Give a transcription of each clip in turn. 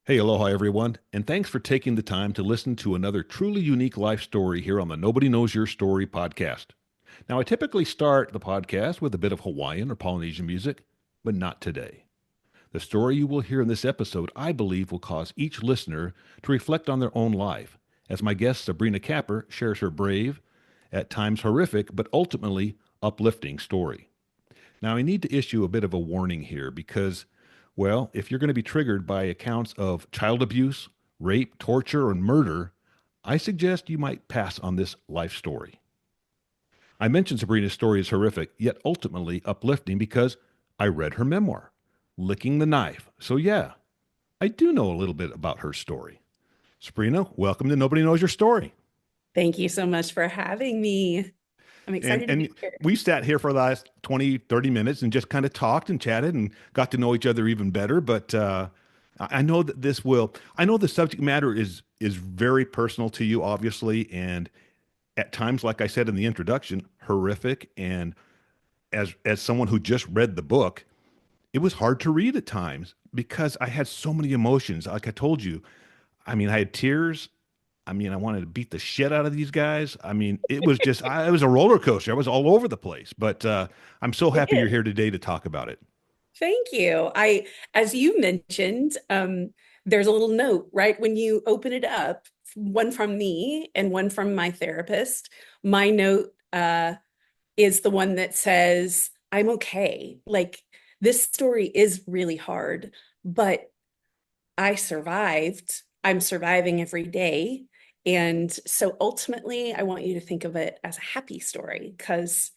Hey, aloha, everyone, and thanks for taking the time to listen to another truly unique life story here on the Nobody Knows Your Story podcast. Now, I typically start the podcast with a bit of Hawaiian or Polynesian music, but not today. The story you will hear in this episode, I believe, will cause each listener to reflect on their own life, as my guest Sabrina Capper shares her brave, at times horrific, but ultimately uplifting story. Now, I need to issue a bit of a warning here because, well, if you're going to be triggered by accounts of child abuse, rape, torture, and murder, I suggest you might pass on this life story. I mentioned Sabrina's story is horrific, yet ultimately uplifting because I read her memoir, Licking the Knife. So, yeah, I do know a little bit about her story. Sabrina, welcome to Nobody Knows Your Story. Thank you so much for having me. I'm And excited to be and here. we sat here for the last 20, 30 minutes and just kind of talked and chatted and got to know each other even better. But I know that I know the subject matter is very personal to you, obviously, and at times, like I said in the introduction, horrific. And as someone who just read the book, it was hard to read at times because I had so many emotions. Like I told you, I mean, I had tears. I mean, I wanted to beat the shit out of these guys. I mean, it was a roller coaster. I was all over the place. But I'm so It happy you're is. here today to talk about it. Thank you. As you mentioned, there's a little note, right? When you open it up, one from me and one from my therapist. My note is the one that says, I'm okay. Like, this story is really hard, but I survived. I'm surviving every day. And so ultimately, I want you to think of it as a happy story because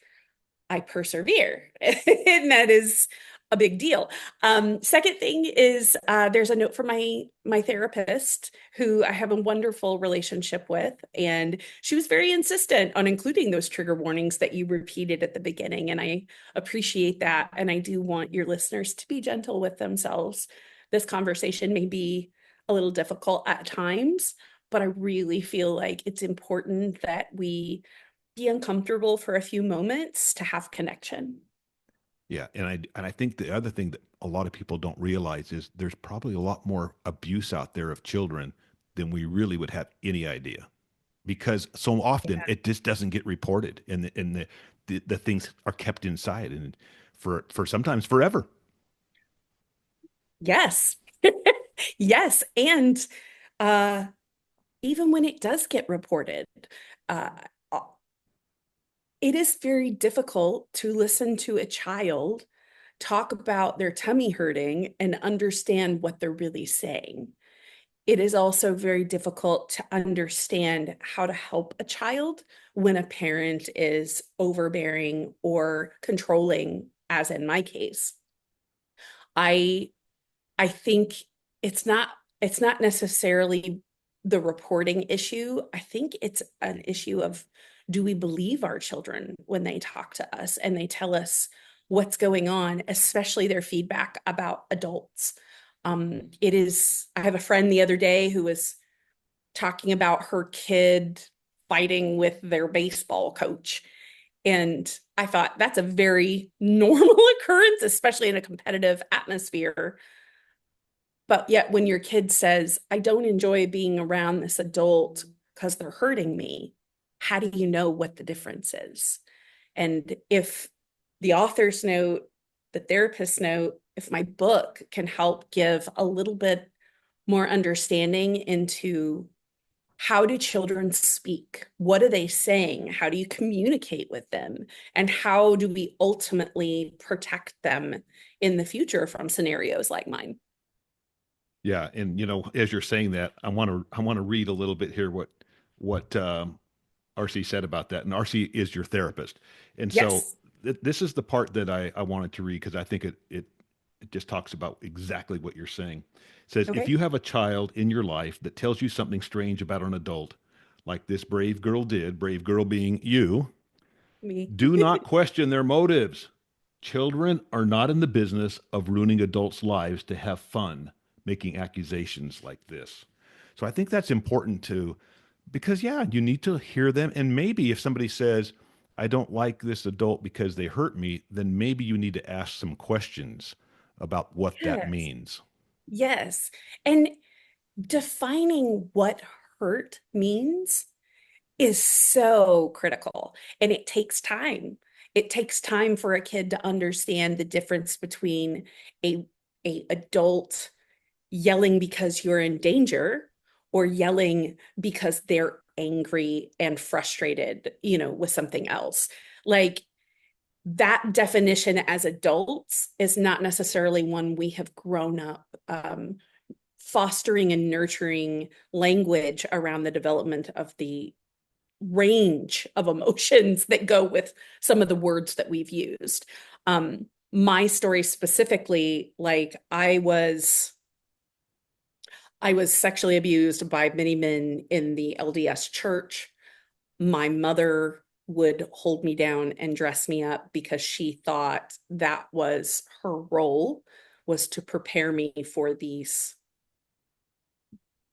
I persevere. And that is a big deal. Second thing is there's a note from my therapist who I have a wonderful relationship with, and she was very insistent on including those trigger warnings that you repeated at the beginning, and I appreciate that. And I do want your listeners to be gentle with themselves. This conversation may be a little difficult at times, but I really feel like it's important that we be uncomfortable for a few moments to have connection. Yeah, and I think the other thing that a lot of people don't realize is there's probably a lot more abuse out there of children than we really would have any idea. Because so often Yeah. it just doesn't get reported and the things are kept inside and for sometimes forever. Yes. Yes. And uh, even when it does get reported, uh, it is very difficult to listen to a child talk about their tummy hurting and understand what they're really saying. It is also very difficult to understand how to help a child when a parent is overbearing or controlling, as in my case. I I think it's not it's not necessarily the reporting issue. I think it's an issue of, do we believe our children when they talk to us and they tell us what's going on, especially their feedback about adults. I have a friend the other day who was talking about her kid fighting with their baseball coach. And I thought that's a very normal occurrence, especially in a competitive atmosphere. But yet, when your kid says, I don't enjoy being around this adult because they're hurting me, how do you know what the difference is? And if the author's note, the therapist's note, if my book can help give a little bit more understanding into how do children speak? What are they saying? How do you communicate with them? And how do we ultimately protect them in the future from scenarios like mine? Yeah, and as you're saying that, I want to read a little bit here what RC said about that. And RC is your therapist, and so Yes. this is the part that I wanted to read because I think it just talks about exactly what you're saying. It says, if Okay. you have a child in your life that tells you something strange about an adult, like this brave girl did, brave girl being you, Me. do not question their motives. Children are not in the business of ruining adults' lives to have fun making accusations like this. So I think that's important too, because yeah, you need to hear them. And maybe if somebody says, I don't like this adult because they hurt me, then maybe you need to ask some questions about what that Yes. means. Yes. And defining what hurt means is so critical, and it takes time. It takes time for a kid to understand the difference between a adult yelling because you're in danger or yelling because they're angry and frustrated, with something else. Like, that definition as adults is not necessarily one we have grown up fostering and nurturing language around the development of the range of emotions that go with some of the words that we've used. My story specifically, like, I was sexually abused by many men in the LDS church. My mother would hold me down and dress me up because she thought that was her role, was to prepare me for these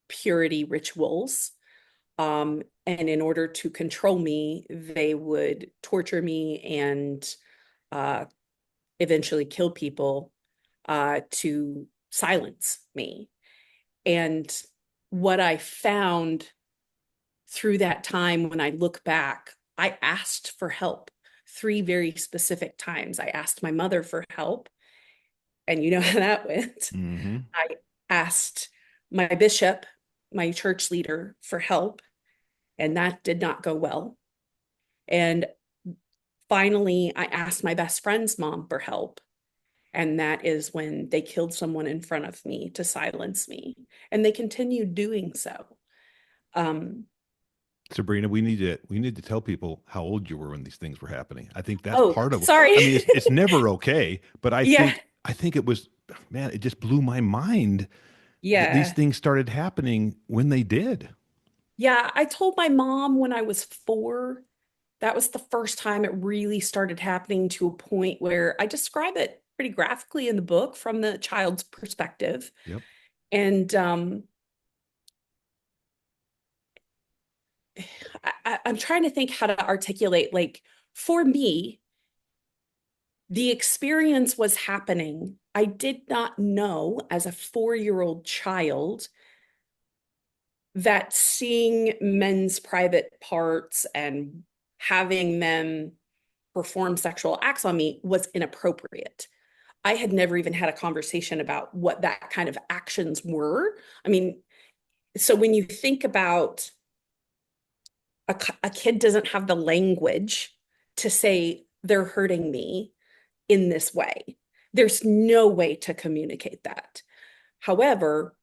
purity rituals. And in order to control me, they would torture me and uh, eventually kill people to silence me. And what I found through that time, when I look back, I asked for help 3 very specific times. I asked my mother for help, and you know how that went. Hmm. I asked my bishop, my church leader, for help, and that did not go well. And finally, I asked my best friend's mom for help. And that is when they killed someone in front of me to silence me. And they continued doing so. Um, Sabrina, we need to tell people how old you were when these things were happening. I think that's oh, part of. sorry. I mean, it's never okay, but I Yeah. think I think it was, man, it just blew my mind that these Yeah. things started happening when they did. Yeah. I told my mom when I was 4. That was the first time it really started happening, to a point where I describe it pretty graphically in the book from the child's perspective. Yep. And I'm trying to think how to articulate, like, for me, the experience was happening. I did not know as a 4-year-old child that seeing men's private parts and having them perform sexual acts on me was inappropriate. I had never even had a conversation about what that kind of actions were. I mean, so when you think about a kid doesn't have the language to say they're hurting me in this way, there's no way to communicate that. However,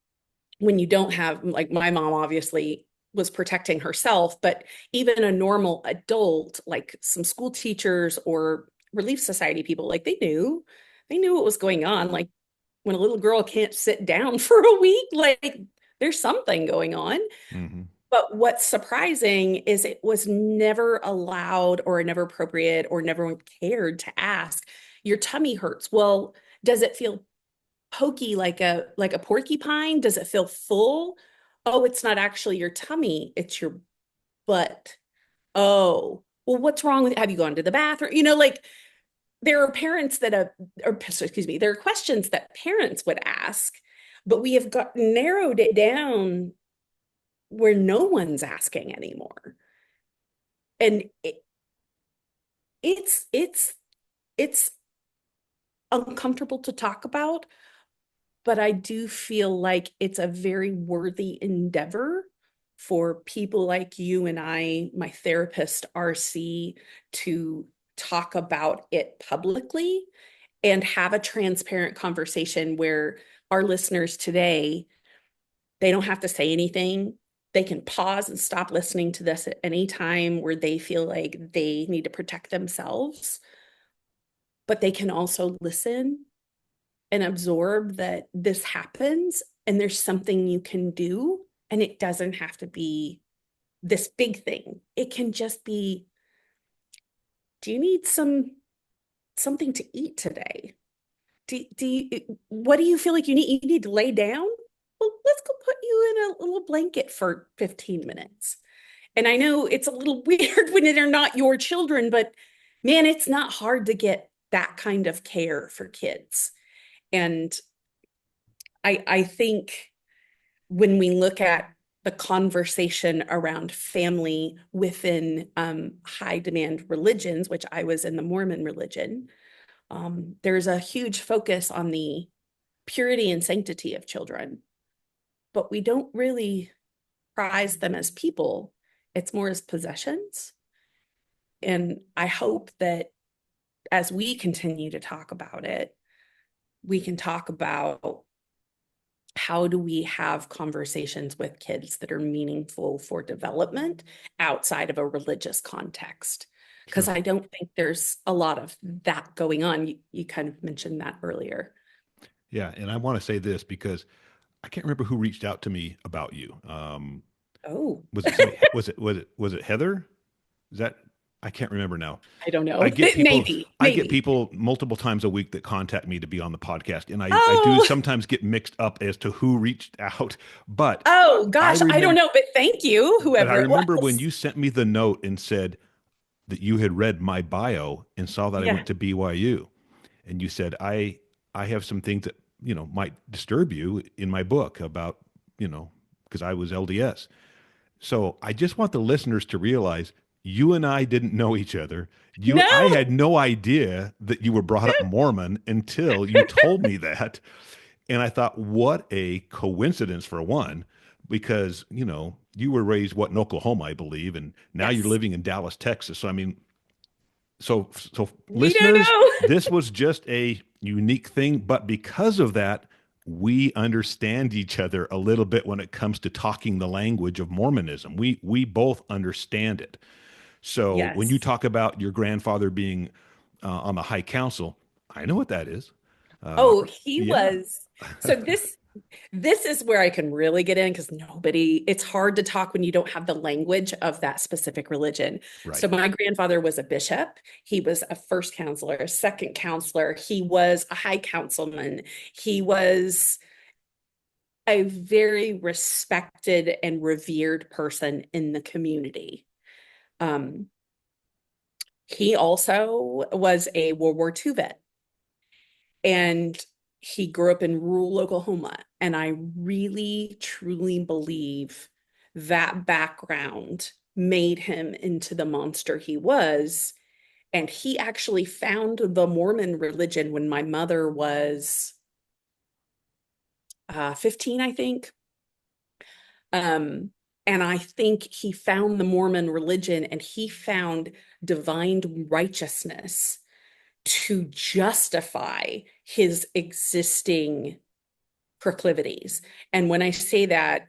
when you don't have, like, my mom obviously was protecting herself, but even a normal adult, like some school teachers or Relief Society people, like, they knew what was going on. Like, when a little girl can't sit down for a week, like, there's something going on. Hmm. But what's surprising is it was never allowed or never appropriate or never cared to ask, your tummy hurts. Well, does it feel pokey like a porcupine? Does it feel full? Oh, it's not actually your tummy, it's your butt. Oh, well, what's wrong with it? Have you gone to the bathroom? Like, there are parents that have, or excuse me, there are questions that parents would ask, but we have got narrowed it down where no one's asking anymore. And it's it's uncomfortable to talk about, but I do feel like it's a very worthy endeavor for people like you and I, my therapist, RC, to talk about it publicly and have a transparent conversation where our listeners today, they don't have to say anything. They can pause and stop listening to this at any time where they feel like they need to protect themselves, but they can also listen and absorb that this happens and there's something you can do. And it doesn't have to be this big thing. It can just be, do you need something to eat today? What do you feel like you need? You need to lay down? Well, let's go put you in a little blanket for 15 minutes. And I know it's a little weird when they're not your children, but man, it's not hard to get that kind of care for kids. And I think when we look at the conversation around family within high demand religions, which I was in the Mormon religion, there's a huge focus on the purity and sanctity of children, but we don't really prize them as people. It's more as possessions. And I hope that as we continue to talk about it, we can talk about how do we have conversations with kids that are meaningful for development outside of a religious context? Because Sure. I don't think there's a lot of that going on. You kind of mentioned that earlier. Yeah, and I want to say this because I can't remember who reached out to me about you. Oh, Was it somebody? Was it Heather? Is that I can't remember now. I don't I know. get people Maybe, I get maybe. people multiple times a week that contact me to be on the podcast, and I do Oh, sometimes get mixed up as to who reached out. But oh I gosh, I don't remember know, but thank you, but I whoever it remember when was. you sent me the note and said that you had read my bio and saw that I Yeah. went to BYU, and you said I have some things that might disturb you in my book about because I was LDS. So I just want the listeners to realize you and I didn't know each other. No, I had no idea that you were brought up Mormon until you told me that. And I thought, what a coincidence for one, because, you were raised what in Oklahoma, I believe, and now you're yes, living in Dallas, Texas. So I mean, so we don't listeners, know. this was just a unique thing, but because of that, we understand each other a little bit when it comes to talking the language of Mormonism. We both understand it. So when you Yes. talk about your grandfather being on the High Council, I know what that is. Oh, he Yeah, was. So this is where I can really get in because it's hard to talk when you don't have the language of that specific religion. So right. my grandfather was a bishop. He was a first counselor, a second counselor. He was a high councilman. He was a very respected and revered person in the community. Um, he also was a World War II vet. And he grew up in rural Oklahoma. And I really, truly believe that background made him into the monster he was. And he actually found the Mormon religion when my mother was 15, I think. Um, and I think he found the Mormon religion and he found divine righteousness to justify his existing proclivities. And when I say that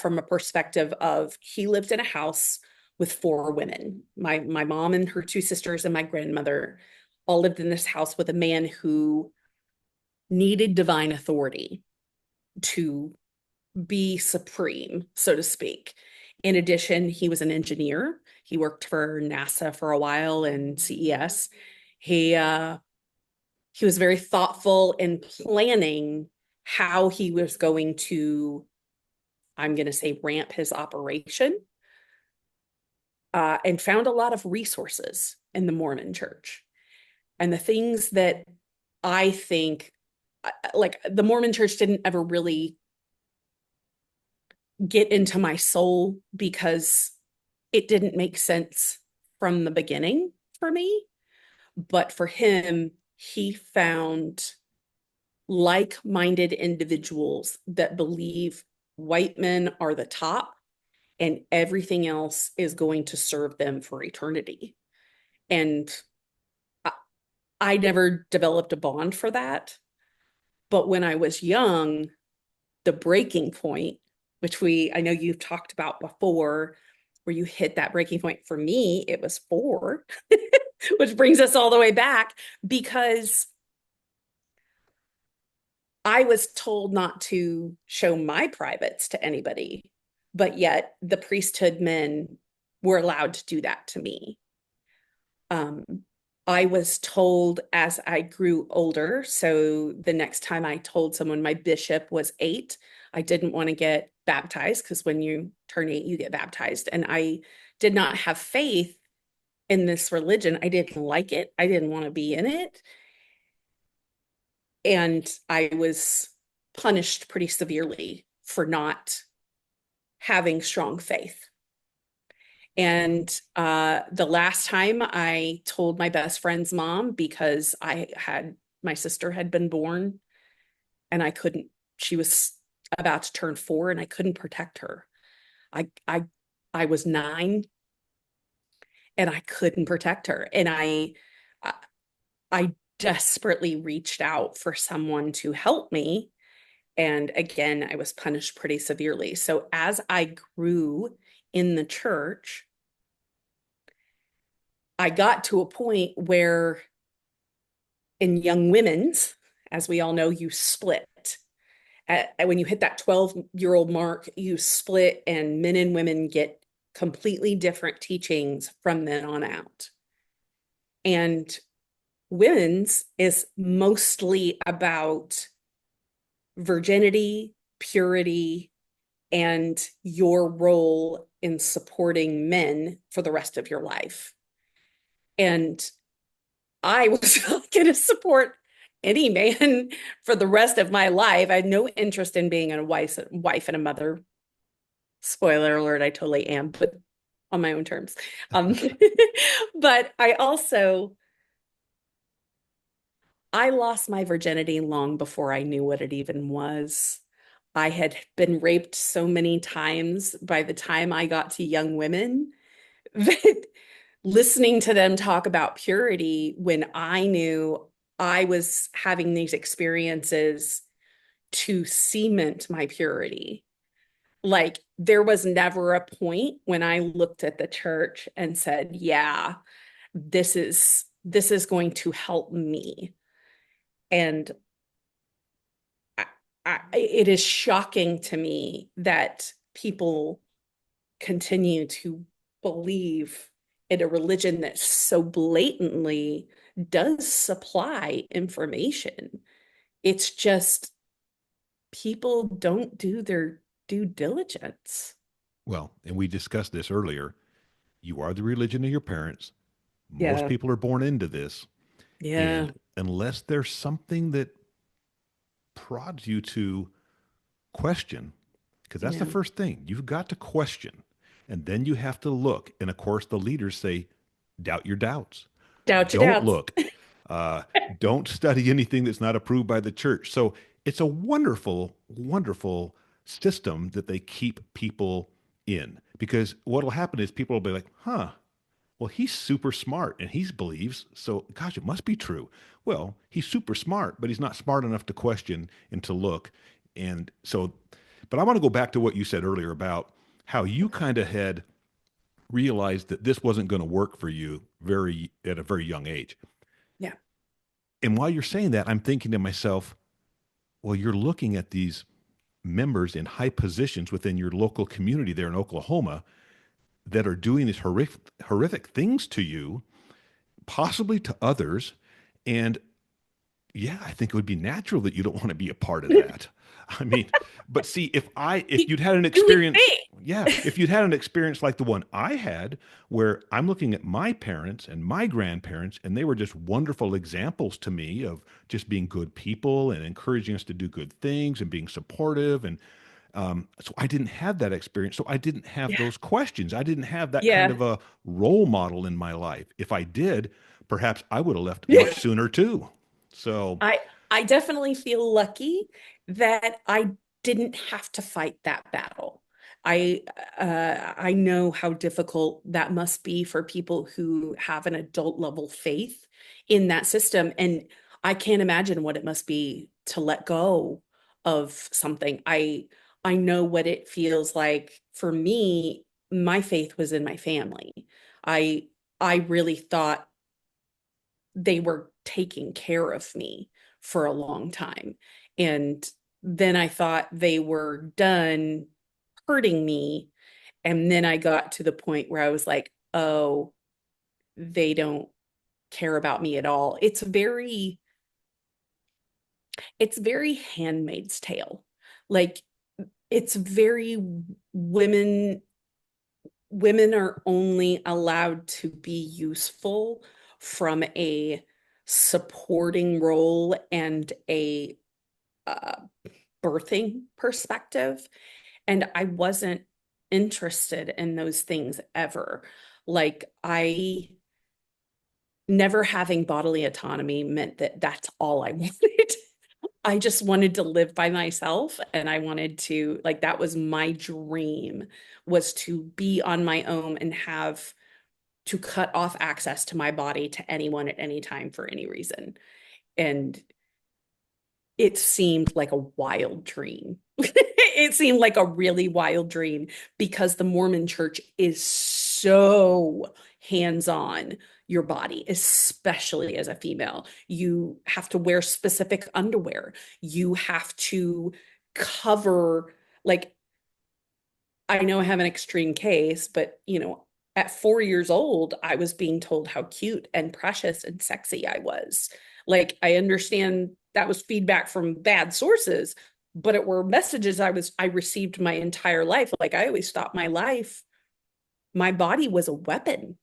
from a perspective of he lived in a house with four women. My mom and her two sisters and my grandmother all lived in this house with a man who needed divine authority to be supreme, so to speak. In addition, he was an engineer. He worked for NASA for a while and CES. He was very thoughtful in planning how he was going to, I'm going to say, ramp his operation, and found a lot of resources in the Mormon church. And the things that I think, like the Mormon church didn't ever really get into my soul because it didn't make sense from the beginning for me. But for him, he found like-minded individuals that believe white men are the top and everything else is going to serve them for eternity. And I, I never developed a bond for that. But when I was young, the breaking point, which I know you've talked about before, where you hit that breaking point for me, it was four, which brings us all the way back because I was told not to show my privates to anybody, but yet the priesthood men were allowed to do that to me. Um, I was told as I grew older, so the next time I told someone my bishop was 8, I didn't want to get baptized because when you turn 8, you get baptized. And I did not have faith in this religion. I didn't like it, I didn't want to be in it. And I was punished pretty severely for not having strong faith. And the last time I told my best friend's mom, because my sister had been born and I couldn't, she was about to turn 4 and I couldn't protect her. I, I, I was 9 and I couldn't protect her. And I, I desperately reached out for someone to help me. And again, I was punished pretty severely. So as I grew in the church, I got to a point where in young women's, as we all know, you split. When you hit that 12-year-old mark, you split, and men and women get completely different teachings from then on out. And women's is mostly about virginity, purity, and your role in supporting men for the rest of your life. And I was not going to support any man for the rest of my life. I had no interest in being a wife and a mother. Spoiler alert, I totally am, but on my own terms. Um, but I lost my virginity long before I knew what it even was. I had been raped so many times by the time I got to young women that listening to them talk about purity when I knew I was having these experiences to cement my purity. Like there was never a point when I looked at the church and said, yeah, this is going to help me. And it is shocking to me that people continue to believe in a religion that so blatantly does supply information. It's just people don't do their due diligence. Well, and we discussed this earlier. You are the religion of your parents. Most Yeah. people are born into this. Yeah. And unless there's something that prods you to question, because that's the Yeah. first thing, you've got to question. And then you have to look. And of course, the leaders say, doubt your doubts. Doubt your Don't doubts. look. Uh, don't study anything that's not approved by the church. So it's a wonderful, wonderful system that they keep people in. Because what will happen is people will be like, huh, well, he's super smart and he believes, so gosh, it must be true. Well, he's super smart, but he's not smart enough to question and to look. And so, but I want to go back to what you said earlier about how you kind of had realized that this wasn't going to work for you very at a very young age. Yeah. And while you're saying that, I'm thinking to myself, well, you're looking at these members in high positions within your local community there in Oklahoma that are doing these horrific things to you, possibly to others. And yeah, I think it would be natural that you don't want to be a part of that. I mean, but see, if you'd had an You would experience, yeah, think. if you'd had an experience like the one I had, where I'm looking at my parents and my grandparents, and they were just wonderful examples to me of just being good people and encouraging us to do good things and being supportive. And so I didn't have that experience. So I didn't have Yeah. those questions. I didn't have that kind Yeah. of a role model in my life. If I did, perhaps I would have left much sooner too. So, I I definitely feel lucky that I didn't have to fight that battle. I I know how difficult that must be for people who have an adult level faith in that system, and I can't imagine what it must be to let go of something. I know what it feels like. For me, my faith was in my family. I I really thought they were taking care of me for a long time. And then I thought they were done hurting me. And then I got to the point where I was like, oh, they don't care about me at all. It's very Handmaid's Tale. Like it's very women women are only allowed to be useful from a supporting role and a uh, birthing perspective. And I wasn't interested in those things ever. Like, I never having bodily autonomy meant that that's all I wanted. I just wanted to live by myself, and I wanted to, like, that was my dream, was to be on my own and have to cut off access to my body to anyone at any time for any reason. And it seemed like a wild dream. It seemed like a really wild dream because the Mormon church is so hands-on your body, especially as a female. You have to wear specific underwear. You have to cover, like, I know I have an extreme case, but at 4 years old, I was being told how cute and precious and sexy I was. Like, I understand that was feedback from bad sources, but it were messages I received my entire life. Like, I always thought my body was a weapon.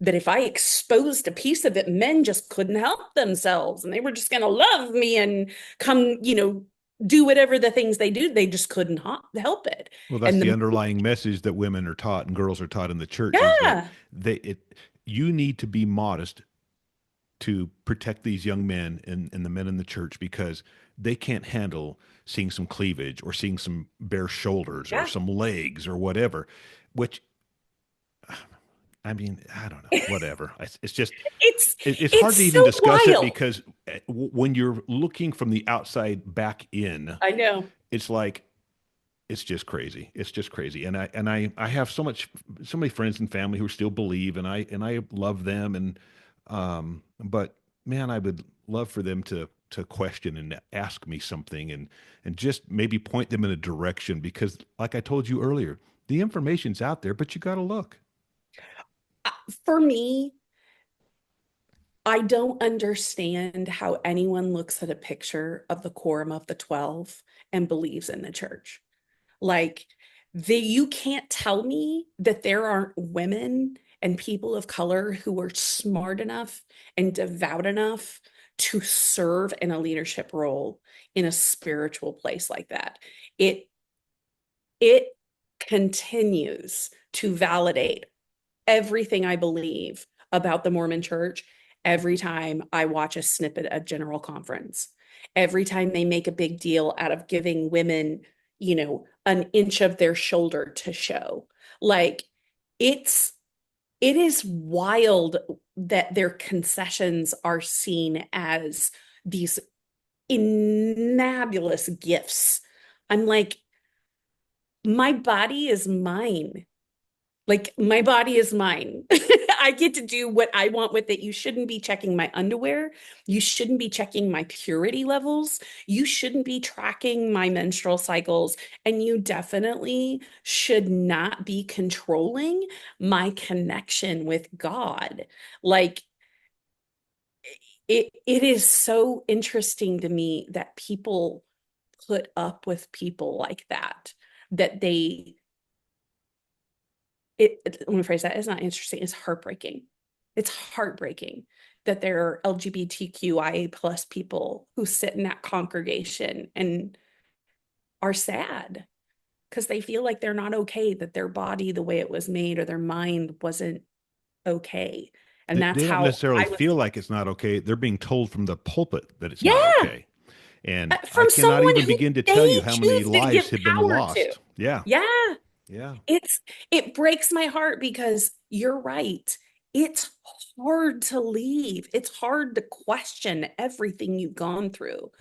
That if I exposed a piece of it, men just couldn't help themselves and they were just going to love me and come, do whatever the things they do. They just couldn't help it. Well, that's And the the underlying message that women are taught and girls are taught in the church is that Yeah, you need to be modest to protect these young men and the men in the church because they can't handle seeing some cleavage or seeing some bare shoulders or yeah. some legs or whatever, which I mean, I don't know, whatever. It's just, It's it's hard it's to so even discuss it wild. because when you're looking from the outside back in, I know. it's like, it's just crazy. It's just crazy. And I have so many friends and family who still believe and I love them but man, I would love for them to question and ask me something and just maybe point them in a direction because like I told you earlier, the information's out there, but you got to look. For me, I don't understand how anyone looks at a picture of the Quorum of the 12 and believes in the church. Like, you can't tell me that there aren't women and people of color who are smart enough and devout enough to serve in a leadership role in a spiritual place like that. It it continues to validate everything I believe about the Mormon church every time I watch a snippet of General Conference. Every time they make a big deal out of giving women, an inch of their shoulder to show. Like, it's it is wild that their concessions are seen as these innabulous gifts. I'm like, my body is mine. Like, my body is mine. I get to do what I want with it. You shouldn't be checking my underwear. You shouldn't be checking my purity levels. You shouldn't be tracking my menstrual cycles. And you definitely should not be controlling my connection with God. Like, it is so interesting to me that people put up with people like that, that they let me phrase that, it's not interesting, it's heartbreaking. It's heartbreaking that there are LGBTQIA plus people who sit in that congregation and are sad because they feel like they're not okay, that their body, the way it was made, or their mind wasn't okay. And that's They don't how necessarily I was. feel like it's not okay. They're being told from the pulpit that it's not Yeah, okay. And I from cannot someone even who begin to tell they you how many choose to give lives have been power to. lost. Yeah. Yeah, Yeah. it's it breaks my heart because you're right. It's hard to leave. It's hard to question everything you've gone through.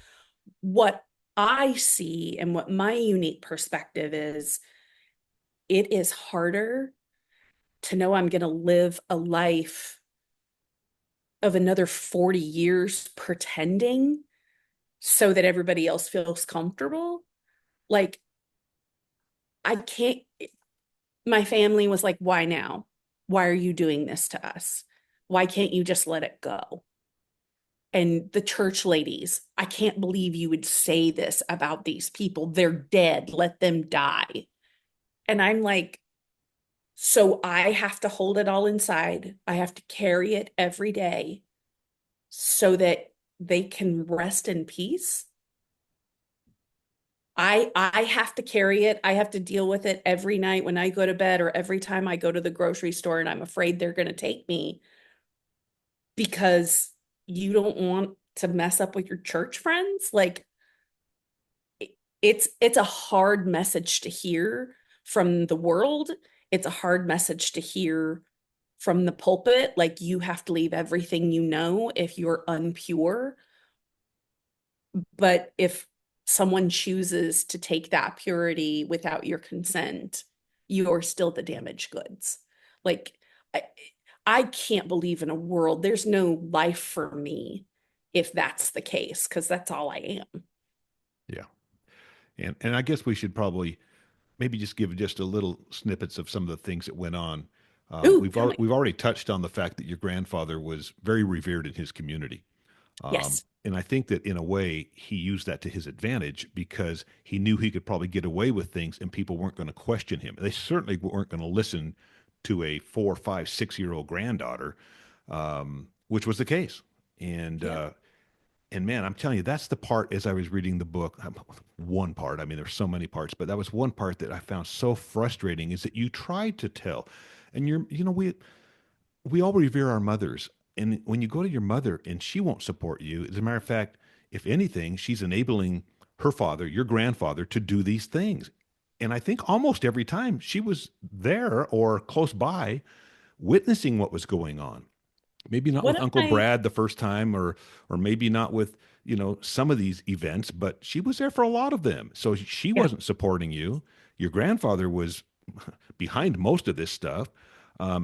What I see and what my unique perspective is, it is harder to know I'm going to live a life of another 40 years pretending so that everybody else feels comfortable. Like, I can't, my family was like, why now? Why are you doing this to us? Why can't you just let it go? And the church ladies, I can't believe you would say this about these people. They're dead. Let them die. And I'm like, so I have to hold it all inside. I have to carry it every day so that they can rest in peace. I have to carry it. I have to deal with it every night when I go to bed or every time I go to the grocery store and I'm afraid they're going to take me because you don't want to mess up with your church friends. Like it's a hard message to hear from the world. It's a hard message to hear from the pulpit. Like you have to leave everything you know if you're unpure. But if someone chooses to take that purity without your consent, you're still the damaged goods. Like, I, I can't believe in a world, there's no life for me if that's the case, because that's all I am. Yeah. And I guess we should probably maybe just give just a little snippets of some of the things that went on. Ooh, tell me. We've already touched on the fact that your grandfather was very revered in his community. Yes. And I think that in a way, he used that to his advantage because he knew he could probably get away with things and people weren't going to question him. They certainly weren't going to listen to a 4, 5, 6 year old granddaughter, which was the case. And, Yeah. uh, and man, I'm telling you, that's the part as I was reading the book. One part, I mean, there's so many parts, but that was one part that I found so frustrating is that you tried to tell, and we all revere our mothers. And when you go to your mother and she won't support you, as a matter of fact, if anything, she's enabling her father, your grandfather, to do these things. And I think almost every time she was there or close by witnessing what was going on. Maybe not One with of Uncle my, Brad the first time or maybe not with, some of these events, but she was there for a lot of them. So she yeah, wasn't supporting you. Your grandfather was behind most of this stuff.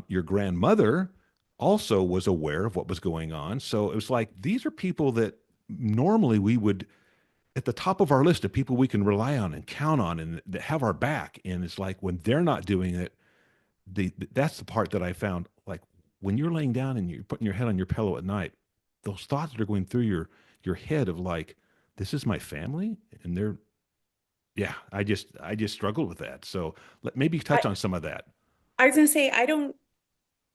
Your grandmother also was aware of what was going on. So it was like these are people that normally we would at the top of our list of people we can rely on and count on and that have our back. And it's like when they're not doing it, that's the part that I found like when you're laying down and you're putting your head on your pillow at night, those thoughts that are going through your head of like, this is my family, and they're yeah, I just struggled with that. So maybe touch I, on some of that. I was gonna say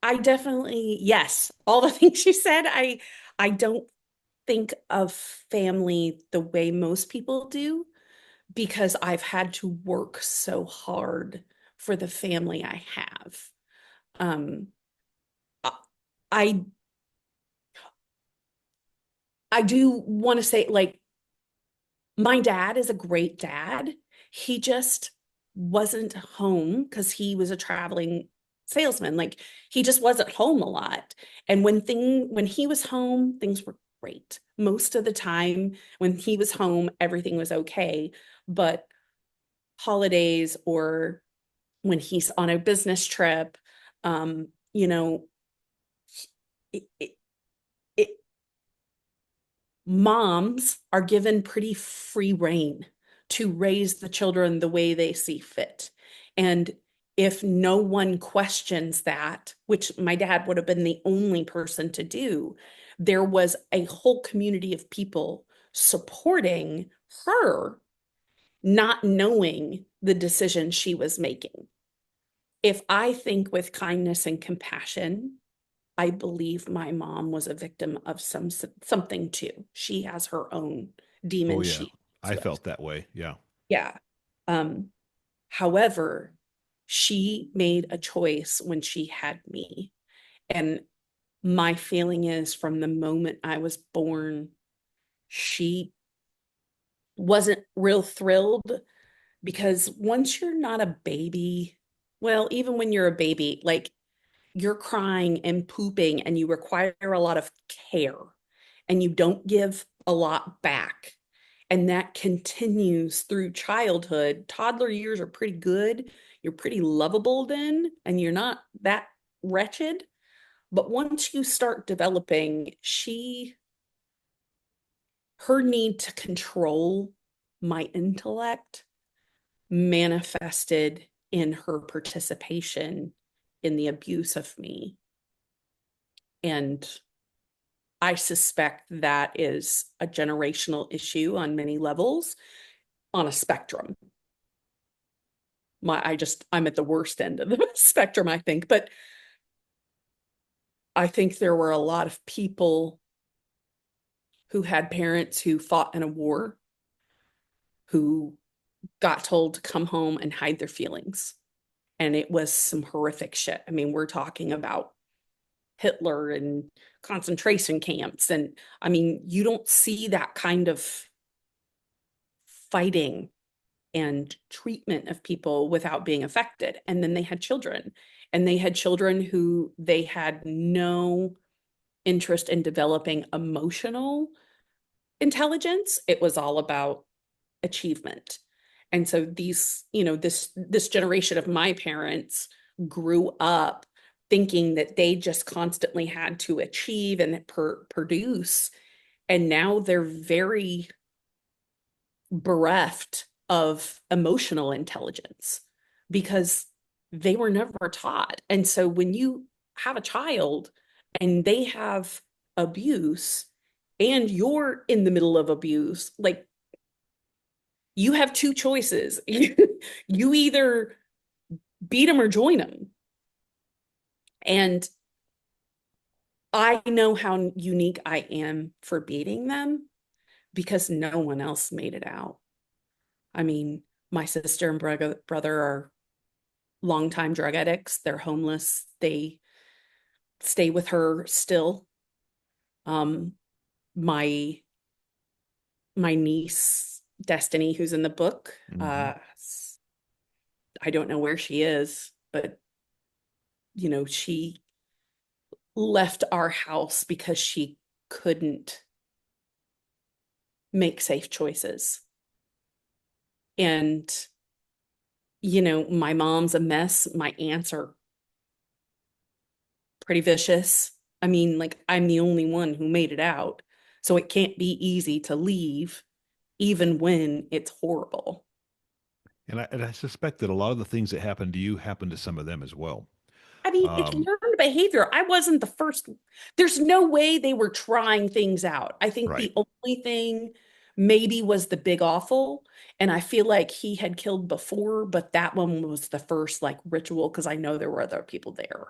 I definitely, yes, all the things you said, I don't think of family the way most people do because I've had to work so hard for the family I have. Um, I I do want to say like my dad is a great dad. He just wasn't home because he was a traveling salesman. Like he just wasn't home a lot. And when he was home, things were great. Most of the time when he was home, everything was okay. But holidays or when he's on a business trip, you know, it, it, it, moms are given pretty free reign to raise the children the way they see fit. And if no one questions that, which my dad would have been the only person to do, there was a whole community of people supporting her, not knowing the decision she was making. If I think with kindness and compassion, I believe my mom was a victim of something too. She has her own Oh demons yeah, she I deals with. felt that way. Yeah. Yeah. Um, However, she made a choice when she had me. And my feeling is from the moment I was born, she wasn't real thrilled because once you're not a baby, well, even when you're a baby, like you're crying and pooping and you require a lot of care and you don't give a lot back. And that continues through childhood. Toddler years are pretty good. You're pretty lovable then, and you're not that wretched. But once you start developing, her need to control my intellect manifested in her participation in the abuse of me. And I suspect that is a generational issue on many levels on a spectrum. I'm at the worst end of the spectrum, I think. But I think there were a lot of people who had parents who fought in a war, who got told to come home and hide their feelings. And it was some horrific shit. I mean, we're talking about Hitler and concentration camps. And I mean, you don't see that kind of fighting and treatment of people without being affected. And then they had children, and they had children who they had no interest in developing emotional intelligence. It was all about achievement. And so these, this generation of my parents grew up thinking that they just constantly had to achieve and produce. And now they're very bereft of emotional intelligence because they were never taught. And so when you have a child and they have abuse and you're in the middle of abuse, like, you have two choices. You either beat them or join them. And I know how unique I am for beating them because no one else made it out. I mean, my sister and brother are longtime drug addicts. They're homeless. They stay with her still. Um, my my niece Destiny, who's in the book, Hmm. I don't know where she is, but she left our house because she couldn't make safe choices. And my mom's a mess. My aunts are pretty vicious. I mean, like, I'm the only one who made it out. So it can't be easy to leave, even when it's horrible. And I suspect that a lot of the things that happen to you happen to some of them as well. I mean, it's Um, learned behavior. I wasn't the first. There's no way they were trying things out. I think right. the only thing maybe was the big awful. And I feel like he had killed before, but that one was the first like ritual because I know there were other people there.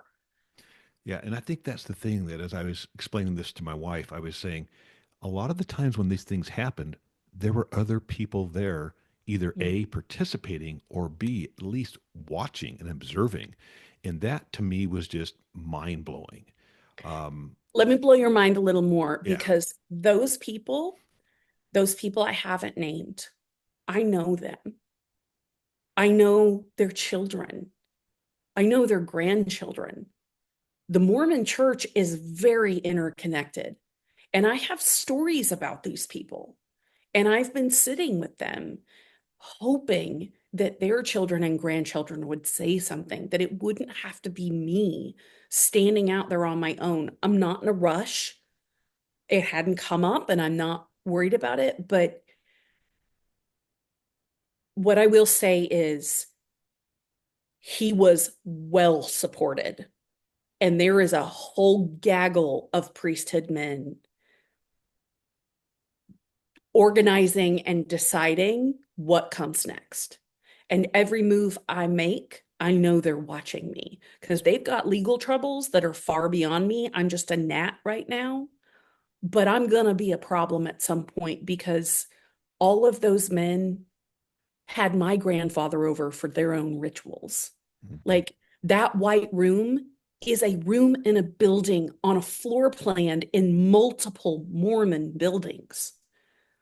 Yeah. And I think that's the thing that as I was explaining this to my wife, I was saying a lot of the times when these things happened, there were other people there, either A, participating or B, at least watching and observing. And that to me was just mind blowing. Um, Let me blow your mind a little more yeah. because those people I haven't named, I know them. I know their children. I know their grandchildren. The Mormon church is very interconnected. And I have stories about these people. And I've been sitting with them, hoping that their children and grandchildren would say something, that it wouldn't have to be me standing out there on my own. I'm not in a rush. It hadn't come up and I'm not worried about it. But what I will say is he was well supported. And there is a whole gaggle of priesthood men organizing and deciding what comes next. And every move I make, I know they're watching me because they've got legal troubles that are far beyond me. I'm just a gnat right now, but I'm going to be a problem at some point because all of those men had my grandfather over for their own rituals. Mhm. Like, that white room is a room in a building on a floor plan in multiple Mormon buildings.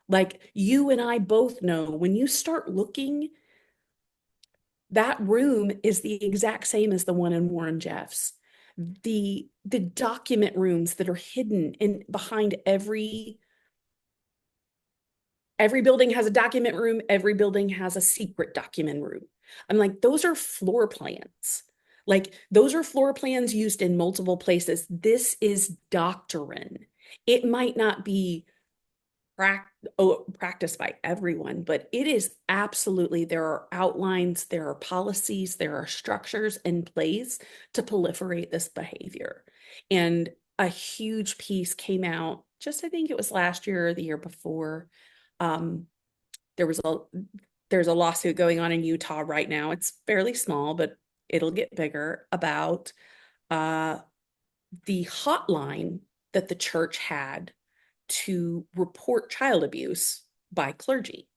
Like, you and I both know when you start looking, that room is the exact same as the one in Warren Jeffs. The document rooms that are hidden in behind every building has a document room, every building has a secret document room. I'm like, those are floor plans. Like, those are floor plans used in multiple places. This is doctrine. It might not be practiced by everyone, but it is absolutely, there are outlines, there are policies, there are structures in place to proliferate this behavior. And a huge piece came out just, I think it was last year or the year before. Um, there was a there's a lawsuit going on in Utah right now. It's fairly small, but it'll get bigger about uh, the hotline that the church had to report child abuse by clergy.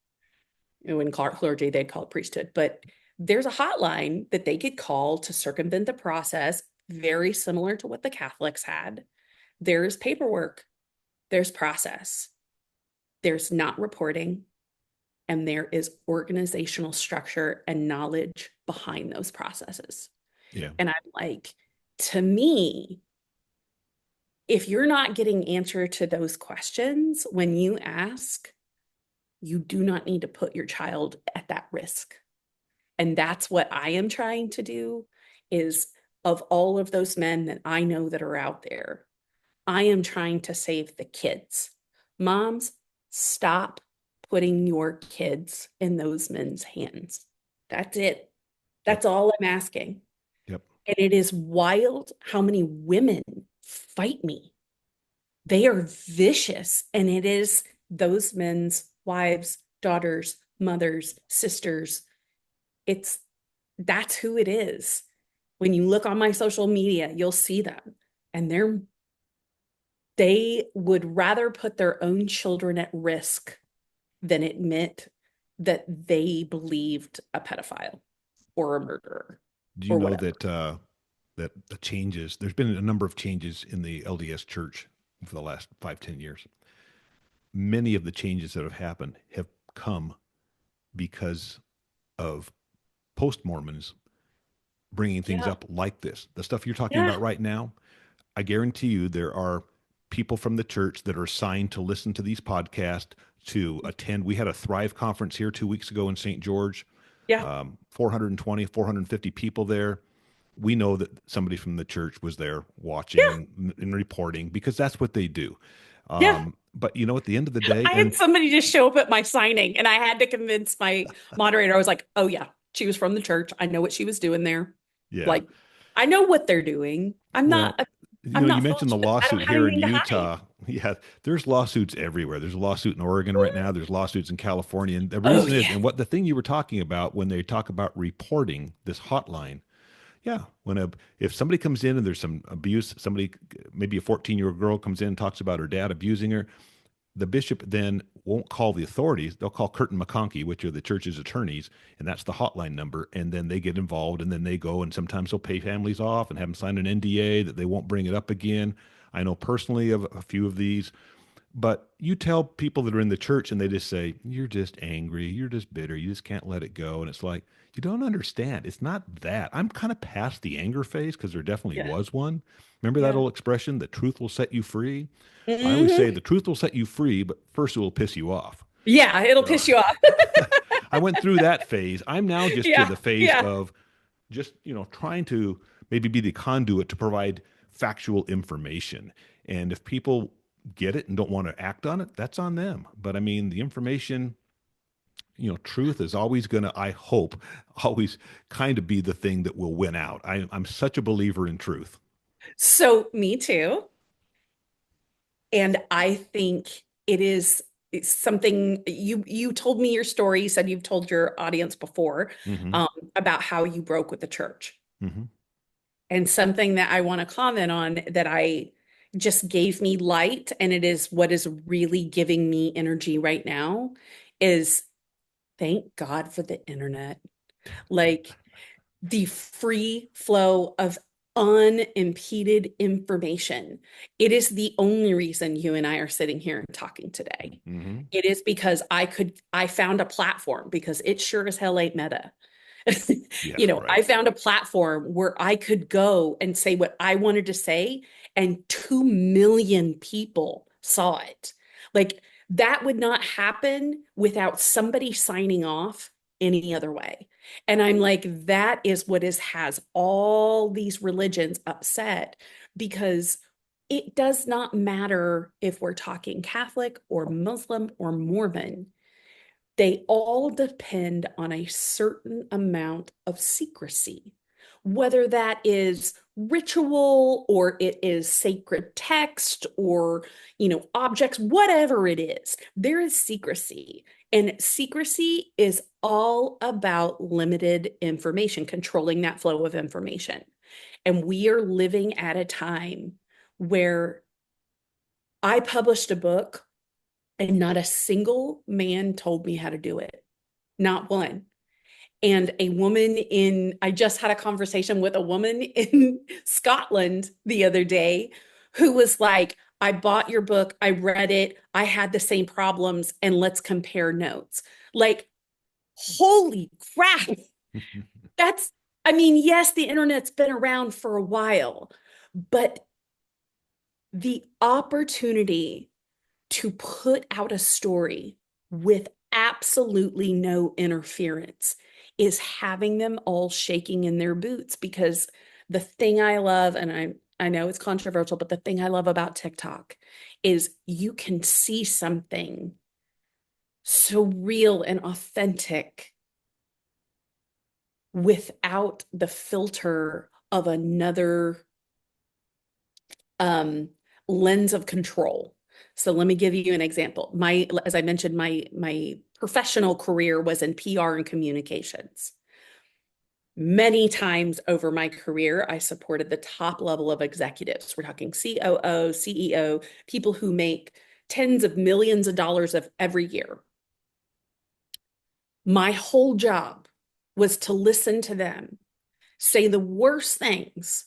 in clergy, they'd call it priesthood, but there's a hotline that they could call to circumvent the process, very similar to what the Catholics had. There's paperwork, there's process, there's not reporting, and there is organizational structure and knowledge behind those processes. Yeah. And I'm like, to me, if you're not getting answer to those questions when you ask, you do not need to put your child at that risk. And that's what I am trying to do is of all of those men that I know that are out there, I am trying to save the kids. Moms, stop putting your kids in those men's hands. That's it. Yep. That's all I'm asking. Yep. And it is wild how many women fight me. They are vicious, and it is those men's wives, daughters, mothers, sisters. It's that's who it is. When you look on my social media, you'll see them, and they would rather put their own children at risk than admit that they believed a pedophile or a murderer Do you or know whatever. that that the changes? There's been a number of changes in the LDS Church for the last 5, 10 years. Many of the changes that have happened have come because of post Mormons bringing things Yeah, up like this. The stuff you're talking yeah, about right now, I guarantee you there are people from the church that are assigned to listen to these podcasts, to attend. We had a Thrive conference here 2 weeks ago in St. George, yeah, 420, 450 people there. We know that somebody from the church was there watching yeah, and reporting because that's what they do. yeah. But at the end of the day, I and had somebody just show up at my signing, and I had to convince my moderator. I was like, "Oh yeah, she was from the church. I know what she was doing there. yeah, Like, I know what they're doing. well, I'm you not full of mentioned the shit. I don't lawsuit have here in anything to hide." Utah. Yeah, there's lawsuits everywhere. There's a lawsuit in Oregon right now. There's lawsuits in California. And the Oh reason is, yeah, and what the thing you were talking about when they talk about reporting this hotline, yeah, if somebody comes in and there's some abuse, somebody, maybe a 14-year-old girl comes in and talks about her dad abusing her, the bishop then won't call the authorities. They'll call Curtin McConkie, which are the church's attorneys, and that's the hotline number. And then they get involved, and then they go, and sometimes they'll pay families off and have them sign an NDA that they won't bring it up again. I know personally of a few of these, but you tell people that are in the church and they just say, "You're just angry, you're just bitter, you just can't let it go." And it's like, you don't understand. It's not that. I'm kind of past the anger phase because there definitely yeah, was one. Remember that yeah. old expression, the truth will set you free? I always say Hmm. the truth will set you free, but first it will piss you off. Yeah, it'll So piss you off. I went through that phase. I'm now just to Yeah, the phase yeah. of just, trying to maybe be the conduit to provide factual information. And if people get it and don't want to act on it, that's on them. But I mean, the information, truth is always going to, I hope, always kind of be the thing that will win out. I'm such a believer in truth. So me too. And I think it's something you told me your story. You said you've told your audience before Hmm. um, about how you broke with the church. Hmm. And something that I want to comment on that I just gave me light, and it is what is really giving me energy right now is thank God for the internet. Like the free flow of unimpeded information. It is the only reason you and I are sitting here and talking today. Hmm. It is because I found a platform because it sure as hell ain't meta. Yeah, right. I found a platform where I could go and say what I wanted to say, and 2 million people saw it. Like that would not happen without somebody signing off any other way. And I'm like, that is what has all these religions upset because it does not matter if we're talking Catholic or Muslim or Mormon, they all depend on a certain amount of secrecy, whether that is ritual or it is sacred text or, objects, whatever it is, there is secrecy. And secrecy is all about limited information, controlling that flow of information. And we are living at a time where I published a book and not a single man told me how to do it. not one. And I just had a conversation with a woman in Scotland the other day who was like, I bought your book, I read it, I had the same problems, and let's compare notes. Like, holy crap. That's, I mean, yes, the internet's been around for a while, but the opportunity to put out a story with absolutely no interference is having them all shaking in their boots because the thing I love, and I know it's controversial, but the thing I love about TikTok is you can see something so real and authentic without the filter of another um, lens of control. So let me give you an example. As I mentioned, my professional career was in PR and communications. Many times over my career, I supported the top level of executives. We're talking COO, CEO, people who make tens of millions of dollars of every year. My whole job was to listen to them say the worst things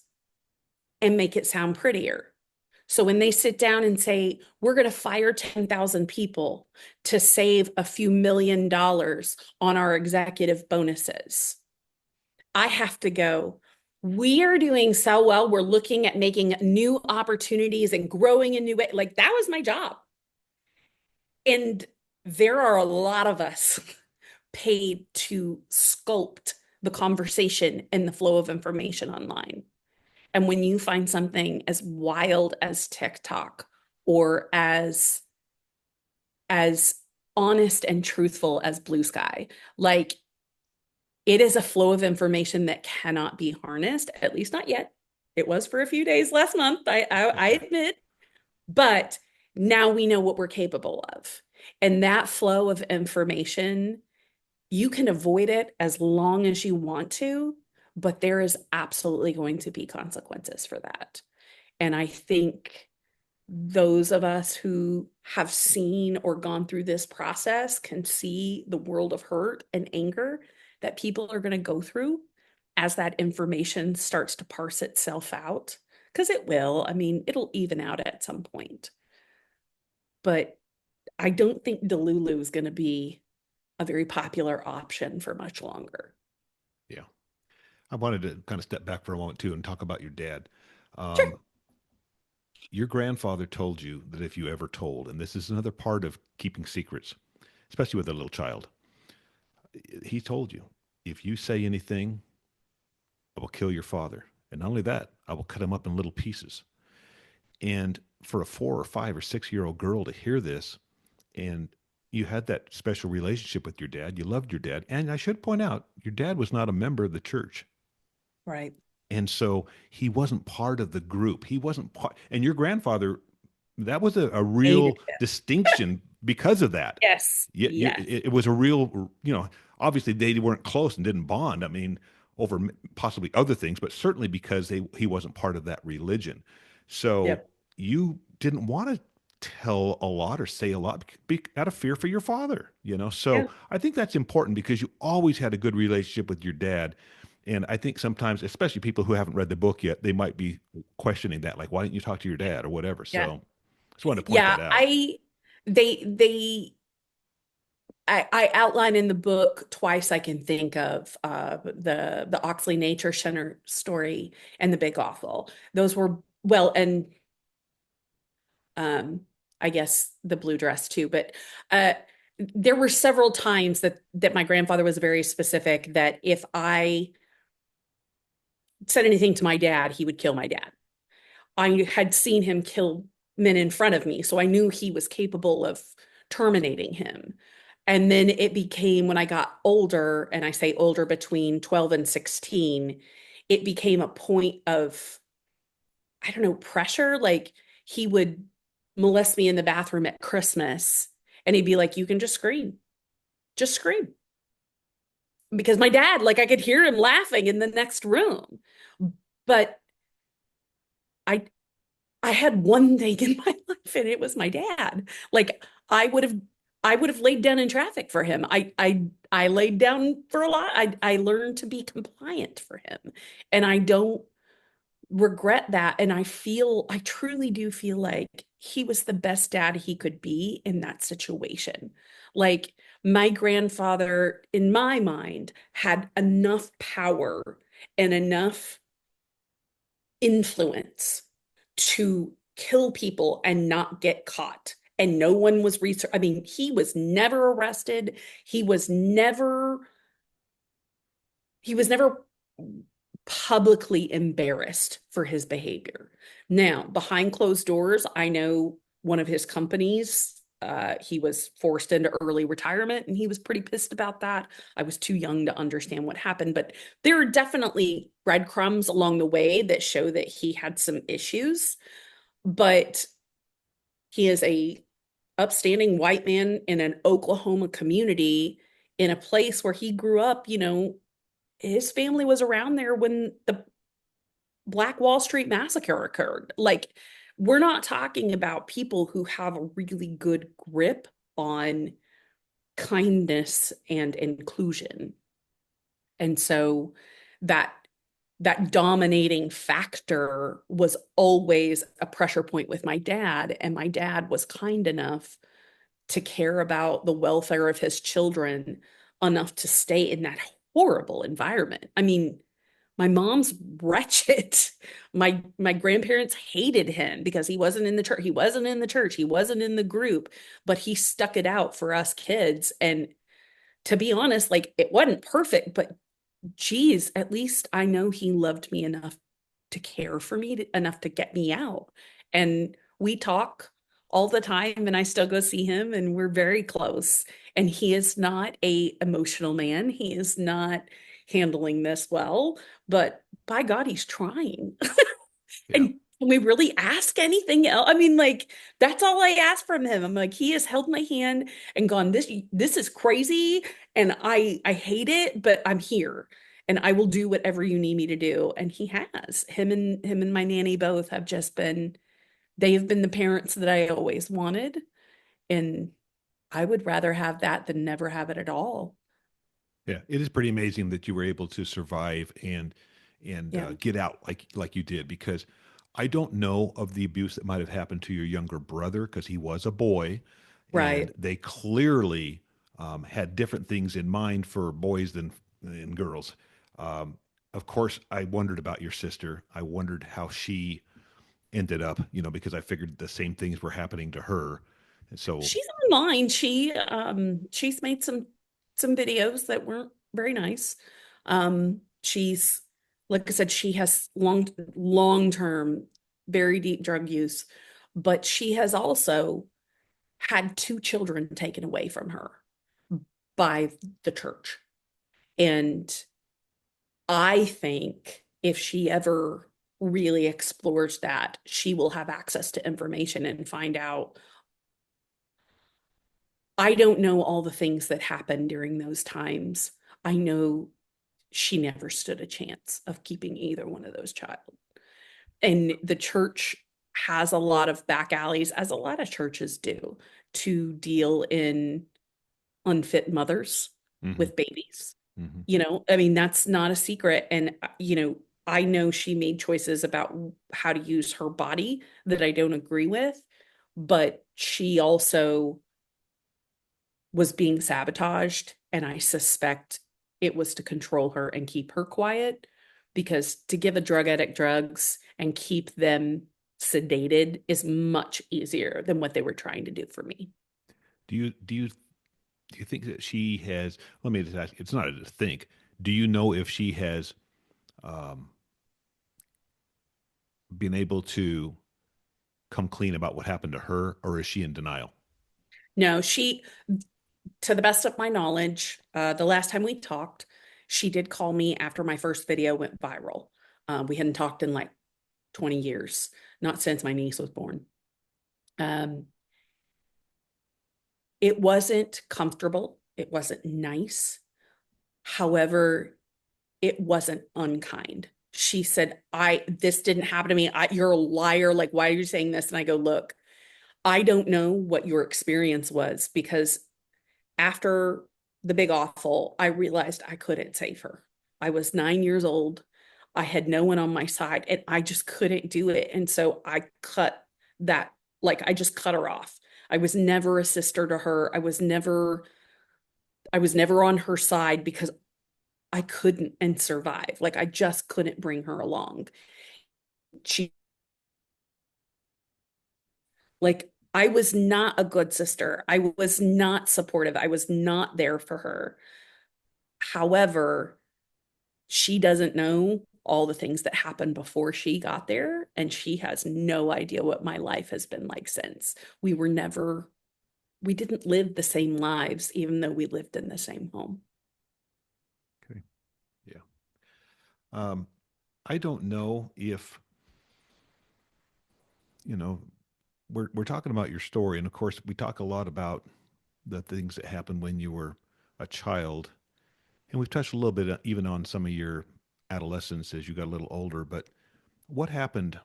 and make it sound prettier. So when they sit down and say, we're going to fire 10,000 people to save a few $1 million on our executive bonuses, I have to go, we are doing so well. We're looking at making new opportunities and growing in new ways. Like that was my job. And there are a lot of us paid to sculpt the conversation and the flow of information online. And when you find something as wild as TikTok or as honest and truthful as Blue Sky, like it is a flow of information that cannot be harnessed, at least not yet. It was for a few days last month, I admit, but now we know what we're capable of. And that flow of information, you can avoid it as long as you want to, but there is absolutely going to be consequences for that. And I think those of us who have seen or gone through this process can see the world of hurt and anger that people are going to go through as that information starts to parse itself out. Because it will. I mean, it'll even out at some point. But I don't think Delulu is going to be a very popular option for much longer. Yeah. I wanted to kind of step back for a moment too and talk about your dad. Sure. Um, your grandfather told you that if you ever told, and this is another part of keeping secrets, especially with a little child, he told you, if you say anything, I will kill your father. And not only that, I will cut him up in little pieces. And for a 4 or 5 or 6 year old girl to hear this, and you had that special relationship with your dad, you loved your dad. And I should point out, your dad was not a member of the church. Right. And so he wasn't part of the group. He wasn't part, and your grandfather, that was a Hated real him. distinction because of that. Yes. Yes. It was a real, obviously they weren't close and didn't bond. I mean, over possibly other things, but certainly because he wasn't part of that religion. So Yep. you didn't want to tell a lot or say a lot out of fear for your father. So Yeah. I think that's important because you always had a good relationship with your dad. And I think sometimes, especially people who haven't read the book yet, they might be questioning that, like, why didn't you talk to your dad or whatever? Yeah. So just wanted to point Yeah. that out. They I outline in the book twice I can think of the Oxley Nature Center story and the Big Awful. Those were well, and um, I guess the blue dress too. But uh, there were several times that my grandfather was very specific that if I said anything to my dad, he would kill my dad. I had seen him kill men in front of me, so I knew he was capable of terminating him. And then it became when I got older, and I say older between 12 and 16, it became a point of, I don't know, pressure. Like he would molest me in the bathroom at Christmas, and he'd be like, you can just scream. Because my dad, like I could hear him laughing in the next room. But I I had one thing in my life and it was my dad. Like I would have I would have laid down in traffic for him. I laid down for a lot. I learned to be compliant for him. And I don't regret that. And I truly do feel like he was the best dad he could be in that situation. Like my grandfather, in my mind, had enough power and enough influence to kill people and not get caught. And no one was research. I mean, he was never arrested. He was never he was never publicly embarrassed for his behavior. Now, behind closed doors, I know one of his companies, he was forced into early retirement and he was pretty pissed about that. I was too young to understand what happened, but there are definitely breadcrumbs along the way that show that he had some issues, but he is a upstanding white man in an Oklahoma community in a place where he grew up, his family was around there when the Black Wall Street massacre occurred. Like, we're not talking about people who have a really good grip on kindness and inclusion. And so that that dominating factor was always a pressure point with my dad, and my dad was kind enough to care about the welfare of his children enough to stay in that horrible environment. I mean, my mom's wretched. My grandparents hated him because he wasn't in the church. He wasn't in the church. He wasn't in the group, but he stuck it out for us kids. And to be honest, like it wasn't perfect, but geez, at least I know he loved me enough to care for me enough to get me out. And we talk all the time and I still go see him and we're very close. And he is not a emotional man. He is not handling this well, but by God, he's trying. Yeah. And can we really ask anything else? I mean, like, that's all I ask from him. I'm like, he has held my hand and gone, this is crazy and I hate it, but I'm here and I will do whatever you need me to do. And he has. Him and my nanny both have just been, they have been the parents that I always wanted. And I would rather have that than never have it at all. Yeah, it is pretty amazing that you were able to survive and Yeah. get out like you did, because I don't know of the abuse that might have happened to your younger brother because he was a boy, and Right. they clearly had different things in mind for boys than girls. Um, of course, I wondered about your sister. I wondered how she ended up, because I figured the same things were happening to her, and so She's online. She's made some videos that weren't very nice. She's like I said, she has long-term, very deep drug use, but she has also had two children taken away from her by the church. And I think if she ever really explores that, she will have access to information and find out. I don't know all the things that happened during those times. I know she never stood a chance of keeping either one of those child. And the church has a lot of back alleys, as a lot of churches do, to deal in unfit mothers hmm with babies. hmm I mean, that's not a secret. And, I know she made choices about how to use her body that I don't agree with, but she also was being sabotaged. And I suspect it was to control her and keep her quiet, because to give a drug addict drugs and keep them sedated is much easier than what they were trying to do for me. Do you think that she has? Let me just ask. It's not a think. Do you know if she has um, been able to come clean about what happened to her, or is she in denial? No, to the best of my knowledge, the last time we talked, she did call me after my first video went viral. We hadn't talked in like 20 years, not since my niece was born. Um, it wasn't comfortable. It wasn't nice. However, it wasn't unkind. She said, this didn't happen to me. You're a liar. Like, why are you saying this? And I go, look, I don't know what your experience was, because after the big awful, I realized I couldn't save her. I was 9 years old. I had no one on my side and I just couldn't do it. And so I cut that, like I just cut her off. I was never a sister to her. I was never on her side because I couldn't and survive. Like I just couldn't bring her along. She like I was not a good sister. I was not supportive. I was not there for her. However, she doesn't know all the things that happened before she got there, and she has no idea what my life has been like since. We didn't live the same lives, even though we lived in the same home. Okay. Yeah. Um, I don't know if, you know, we're talking about your story, and of course, we talk a lot about the things that happened when you were a child, and we've touched a little bit even on some of your adolescence as you got a little older. But what happened?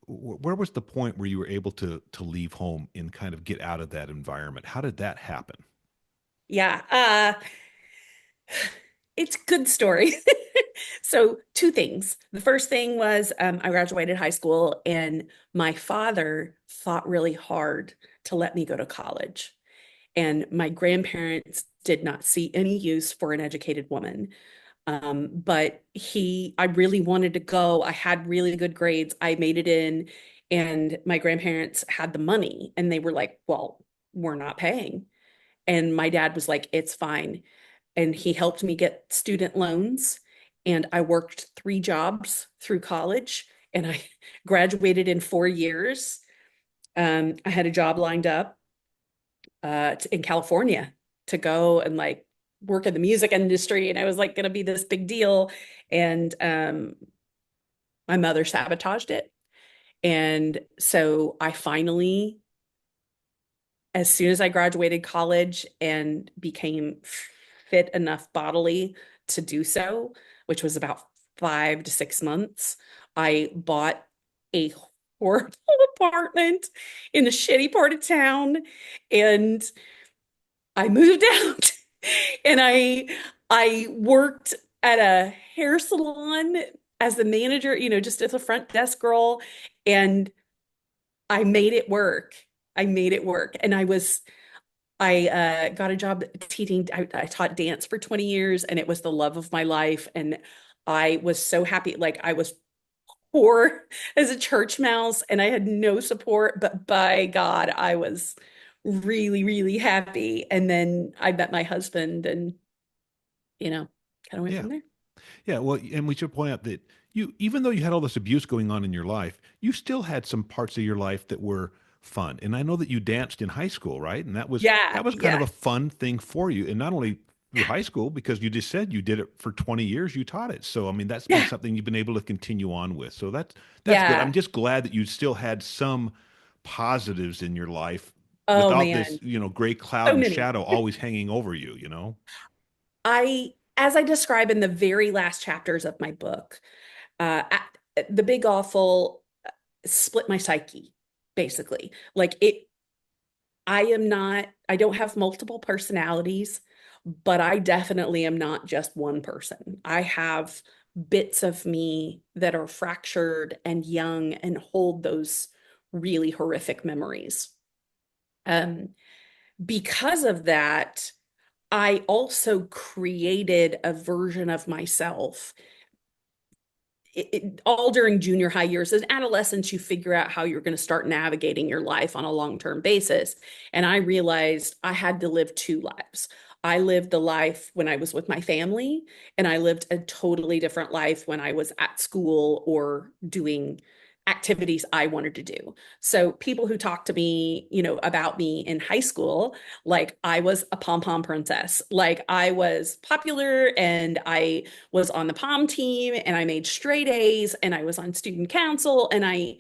Where was the point where you were able to leave home and kind of get out of that environment? How did that happen? Yeah, it's a good story. So, two things. The first thing was I graduated high school, and my father fought really hard to let me go to college. And my grandparents did not see any use for an educated woman. But I really wanted to go. I had really good grades. I made it in, and my grandparents had the money, and they were like, well, we're not paying. And my dad was like, it's fine. And he helped me get student loans. And I worked 3 jobs through college, and I graduated in 4 years. I had a job lined up in California to go and like work in the music industry. And I was like going to be this big deal. And my mother sabotaged it. And so I finally, as soon as I graduated college and became fit enough bodily to do so, which was about 5 to 6 months, I bought a horrible apartment in a shitty part of town, and I moved out. And I worked at a hair salon as the manager, just as a front desk girl, and I made it work. I made it work. And I got a job teaching. I taught dance for 20 years, and it was the love of my life. And I was so happy. Like I was poor as a church mouse, and I had no support, but by God, I was really, really happy. And then I met my husband, and kind of went Yeah. from there. Yeah, well, and we should point out that you, even though you had all this abuse going on in your life, you still had some parts of your life that were fun. And I know that you danced in high school, right? And Yeah, that was kind of yeah, a fun thing for you. And not only through high school, because you just said you did it for 20 years, you taught it. So I mean, that's been yeah, something you've been able to continue on with. So that's good. I'm yeah. just glad that you still had some positives in your life Oh without this, man, gray cloud so and many. shadow always hanging over you. As I describe in the very last chapters of my book, the big awful split my psyche, basically. Like I don't have multiple personalities, but I definitely am not just one person. I have bits of me that are fractured and young and hold those really horrific memories. Um, because of that, I also created a version of myself all during junior high years. As adolescents, you figure out how you're going to start navigating your life on a long-term basis. And I realized I had to live two lives. I lived a life when I was with my family, and I lived a totally different life when I was at school or doing activities I wanted to do. So people who talk to me, about me in high school, like I was a pom-pom princess, like I was popular, and I was on the pom team, and I made straight A's, and I was on student council, and I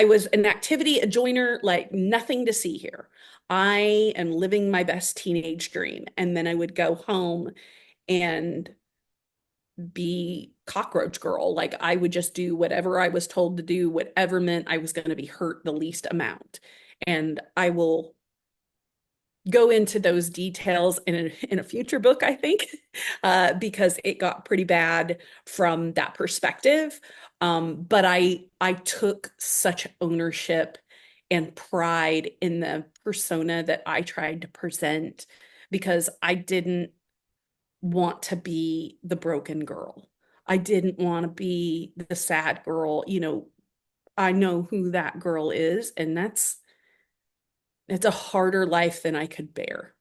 was an activity, a joiner, like nothing to see here. I am living my best teenage dream. And then I would go home and be cockroach girl. Like I would just do whatever I was told to do, whatever meant I was going to be hurt the least amount. And I will go into those details in a future book, I think, because it got pretty bad from that perspective. But I took such ownership and pride in the persona that I tried to present because I didn't want to be the broken girl. I didn't want to be the sad girl. I know who that girl is, and it's a harder life than I could bear.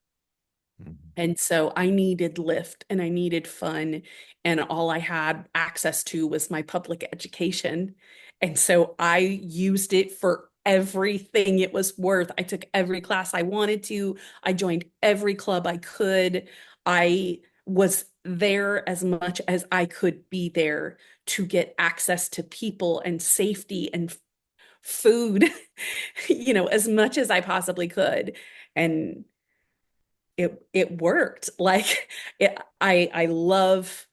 Mhm. And so I needed lift and I needed fun. And all I had access to was my public education. And so I used it for everything it was worth. I took every class I wanted to, I joined every club I could. I was there as much as I could be there to get access to people and safety and food, as much as I possibly could. And it worked. Like I love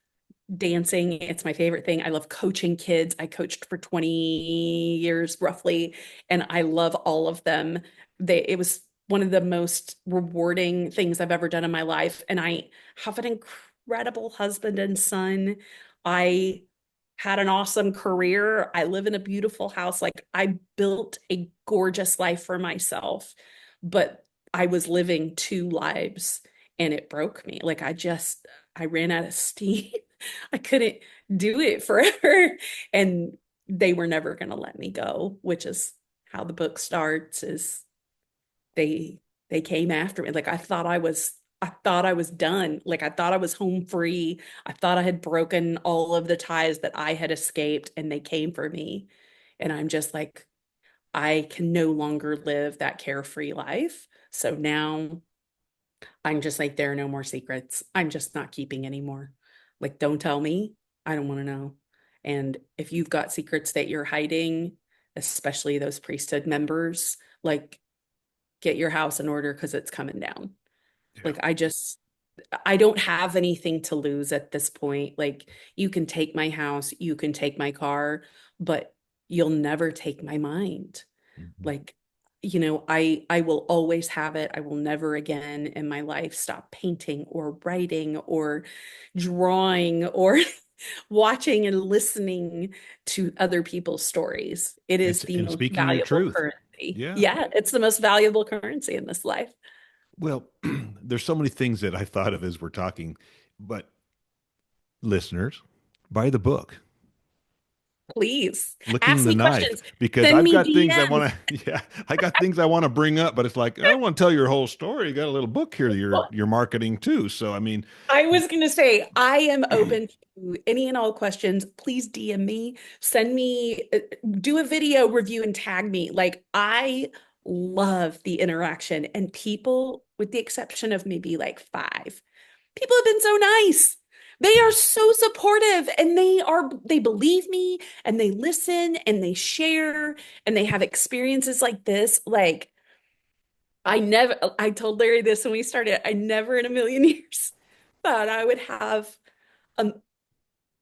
dancing. It's my favorite thing. I love coaching kids. I coached for 20 years roughly, and I love all of them. It was one of the most rewarding things I've ever done in my life. And I have an incredible husband and son. I had an awesome career. I live in a beautiful house. Like I built a gorgeous life for myself, but I was living two lives and it broke me. Like I ran out of steam. I couldn't do it forever. And they were never going to let me go, which is how the book starts is they they came after me. Like I thought I was done. Like I thought I was home free. I thought I had broken all of the ties that I had escaped and they came for me. And I'm just like I can no longer live that carefree life. So now I'm just like, there are no more secrets. I'm just not keeping anymore. Like, don't tell me. I don't want to know. And if you've got secrets that you're hiding, especially those priesthood members, like, get your house in order because it's coming down. Yeah. Like, I don't have anything to lose at this point. Like, you can take my house, you can take my car, but you'll never take my mind. Mhm. Like, I will always have it. I will never again in my life stop painting or writing or drawing or watching and listening to other people's stories. It is It's the and most speaking your valuable truth. currency. Yeah. Yeah, it's the most valuable currency in this life. Well, there's so many things that I thought of as we're talking, but listeners, buy the book, Please Licking ask the me Knife, questions. because Send I've me got things I DMs. want to, yeah, I got things I want to bring up, but it's like, I don't want to tell your whole story. You got a little book here that you're marketing too. So, I mean, I was going to say, I am open to any and all questions. Please DM me, send me, do a video review and tag me. Like, I love the interaction, and people, with the exception of maybe like five, people have been so nice. They are so supportive and they believe me and they listen and they share and they have experiences like this. Like, I told Larry this when we started. I never in a million years thought I would have a,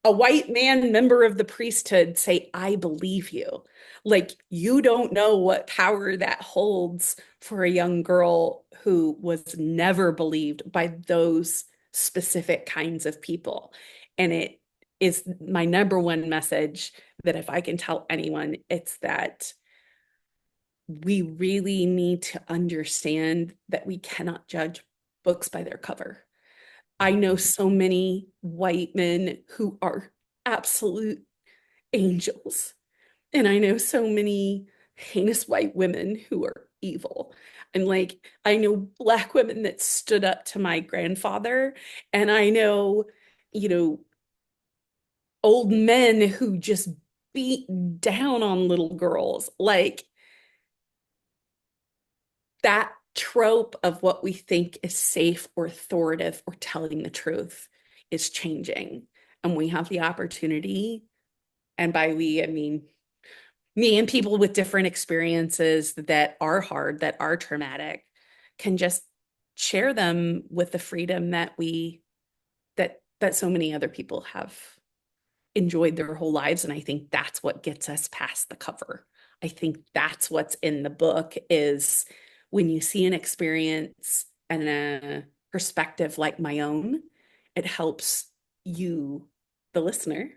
a white man member of the priesthood say, I believe you. Like, you don't know what power that holds for a young girl who was never believed by those specific kinds of people. And it is my number one message that if I can tell anyone, it's that we really need to understand that we cannot judge books by their cover. I know so many white men who are absolute angels, and I know so many heinous white women who are evil. And like, I know black women that stood up to my grandfather, and I know, you know, old men who just beat down on little girls. Like, that trope of what we think is safe or authoritative or telling the truth is changing. And we have the opportunity, and by we, I mean me and people with different experiences that are hard, that are traumatic, can just share them with the freedom that so many other people have enjoyed their whole lives. And I think that's what gets us past the cover. I think that's what's in the book is when you see an experience and a perspective like my own, it helps you, the listener,